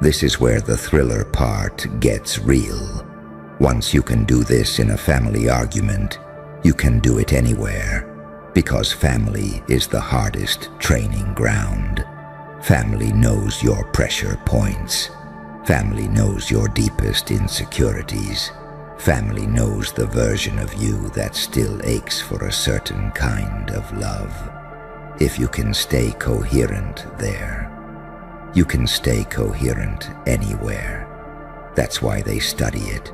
this is where the thriller part gets real. Once you can do this in a family argument, you can do it anywhere, because family is the hardest training ground. Family knows your pressure points. Family knows your deepest insecurities. Family knows the version of you that still aches for a certain kind of love. If you can stay coherent there, you can stay coherent anywhere. That's why they study it.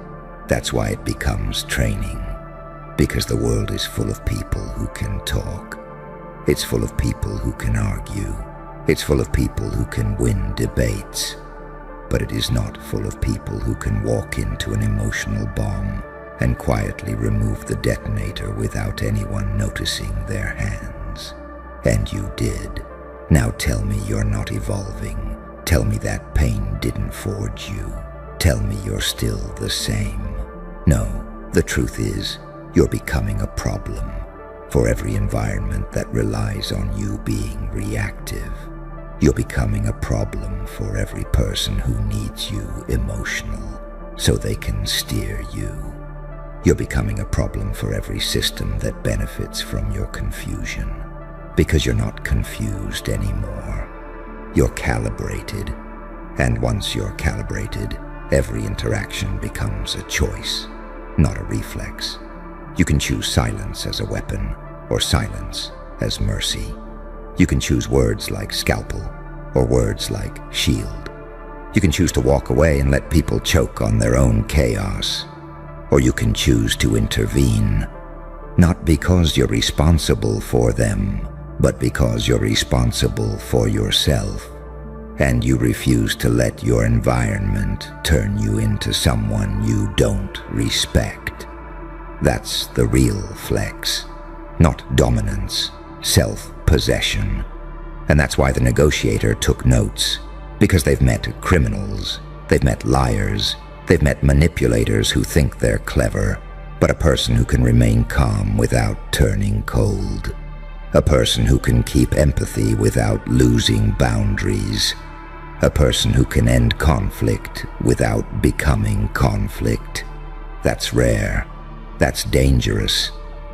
That's why it becomes training. Because the world is full of people who can talk. It's full of people who can argue. It's full of people who can win debates. But it is not full of people who can walk into an emotional bomb and quietly remove the detonator without anyone noticing their hands. And you did. Now tell me you're not evolving. Tell me that pain didn't forge you. Tell me you're still the same. No, the truth is, you're becoming a problem for every environment that relies on you being reactive. You're becoming a problem for every person who needs you emotional so they can steer you. You're becoming a problem for every system that benefits from your confusion, because you're not confused anymore. You're calibrated, and once you're calibrated, every interaction becomes a choice, not a reflex. You can choose silence as a weapon, or silence as mercy. You can choose words like scalpel, or words like shield. You can choose to walk away and let people choke on their own chaos, or you can choose to intervene, not because you're responsible for them, but because you're responsible for yourself, and you refuse to let your environment turn you into someone you don't respect. That's the real flex, not dominance, self-possession. And that's why the negotiator took notes, because they've met criminals, they've met liars, they've met manipulators who think they're clever, but a person who can remain calm without turning cold. A person who can keep empathy without losing boundaries. A person who can end conflict without becoming conflict. That's rare. That's dangerous.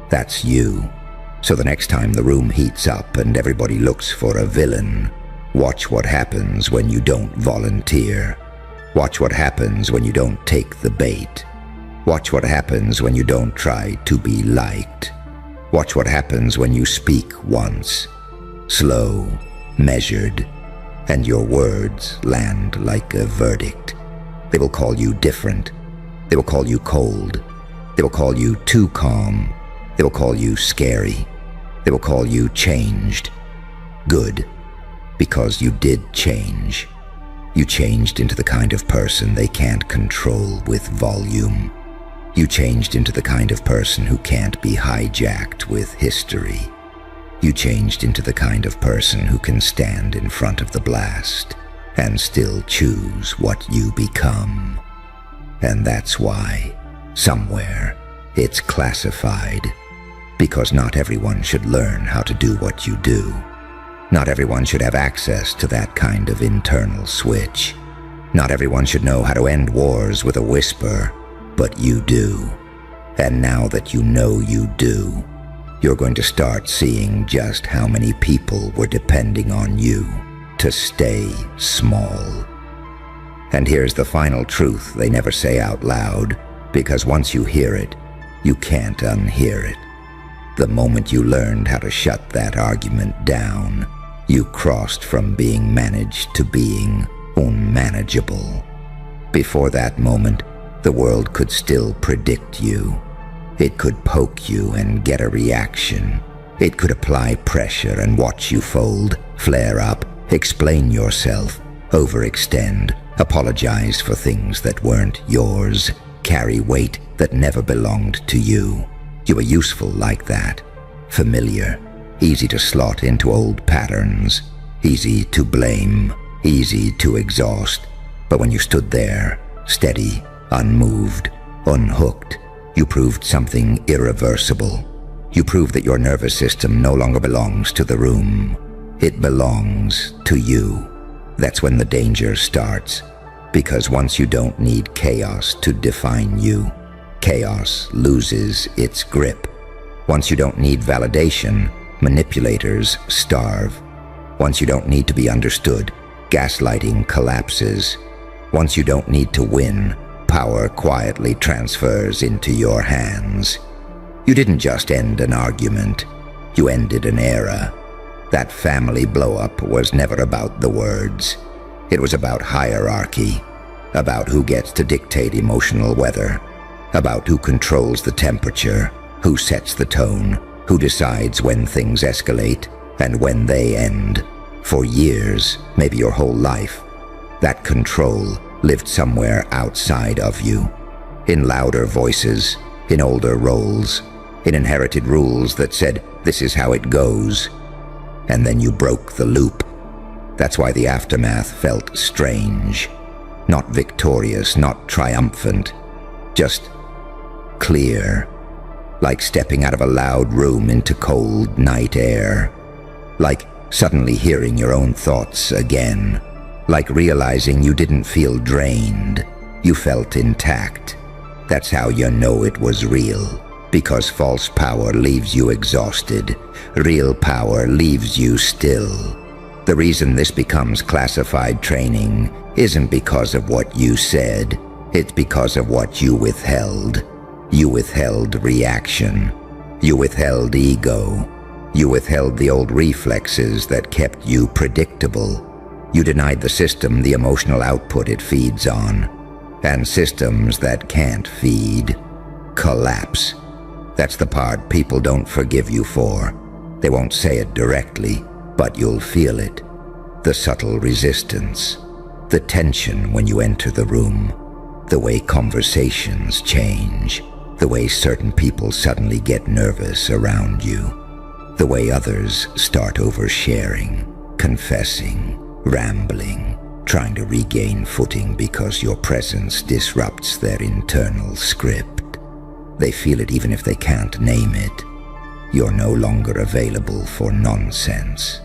That's you. So the next time the room heats up and everybody looks for a villain, watch what happens when you don't volunteer. Watch what happens when you don't take the bait. Watch what happens when you don't try to be liked. Watch what happens when you speak once, slow, measured, and your words land like a verdict. They will call you different. They will call you cold. They will call you too calm. They will call you scary. They will call you changed. Good, because you did change. You changed into the kind of person they can't control with volume. You changed into the kind of person who can't be hijacked with history. You changed into the kind of person who can stand in front of the blast and still choose what you become. And that's why, somewhere, it's classified. Because not everyone should learn how to do what you do. Not everyone should have access to that kind of internal switch. Not everyone should know how to end wars with a whisper, but you do. And now that you know you do, you're going to start seeing just how many people were depending on you to stay small. And here's the final truth they never say out loud, because once you hear it, you can't unhear it. The moment you learned how to shut that argument down, you crossed from being managed to being unmanageable. Before that moment, the world could still predict you. It could poke you and get a reaction. It could apply pressure and watch you fold, flare up, explain yourself, overextend, apologize for things that weren't yours, carry weight that never belonged to you. You were useful like that, familiar, easy to slot into old patterns, easy to blame, easy to exhaust. But when you stood there, steady, unmoved, unhooked, you proved something irreversible. You proved that your nervous system no longer belongs to the room. It belongs to you. That's when the danger starts, because once you don't need chaos to define you, chaos loses its grip. Once you don't need validation, manipulators starve. Once you don't need to be understood, gaslighting collapses. Once you don't need to win, power quietly transfers into your hands. You didn't just end an argument, you ended an era. That family blow-up was never about the words. It was about hierarchy, about who gets to dictate emotional weather, about who controls the temperature, who sets the tone, who decides when things escalate and when they end. For years, maybe your whole life, that control lived somewhere outside of you, in louder voices, in older roles, in inherited rules that said, this is how it goes. And then you broke the loop. That's why the aftermath felt strange. Not victorious, not triumphant, just clear. Like stepping out of a loud room into cold night air. Like suddenly hearing your own thoughts again. Like realizing you didn't feel drained. You felt intact. That's how you know it was real. Because false power leaves you exhausted. Real power leaves you still. The reason this becomes classified training isn't because of what you said. It's because of what you withheld. You withheld reaction. You withheld ego. You withheld the old reflexes that kept you predictable. You denied the system the emotional output it feeds on. And systems that can't feed collapse. That's the part people don't forgive you for. They won't say it directly, but you'll feel it. The subtle resistance. The tension when you enter the room. The way conversations change. The way certain people suddenly get nervous around you. The way others start oversharing, confessing, rambling, trying to regain footing because your presence disrupts their internal script. They feel it even if they can't name it. You're no longer available for nonsense.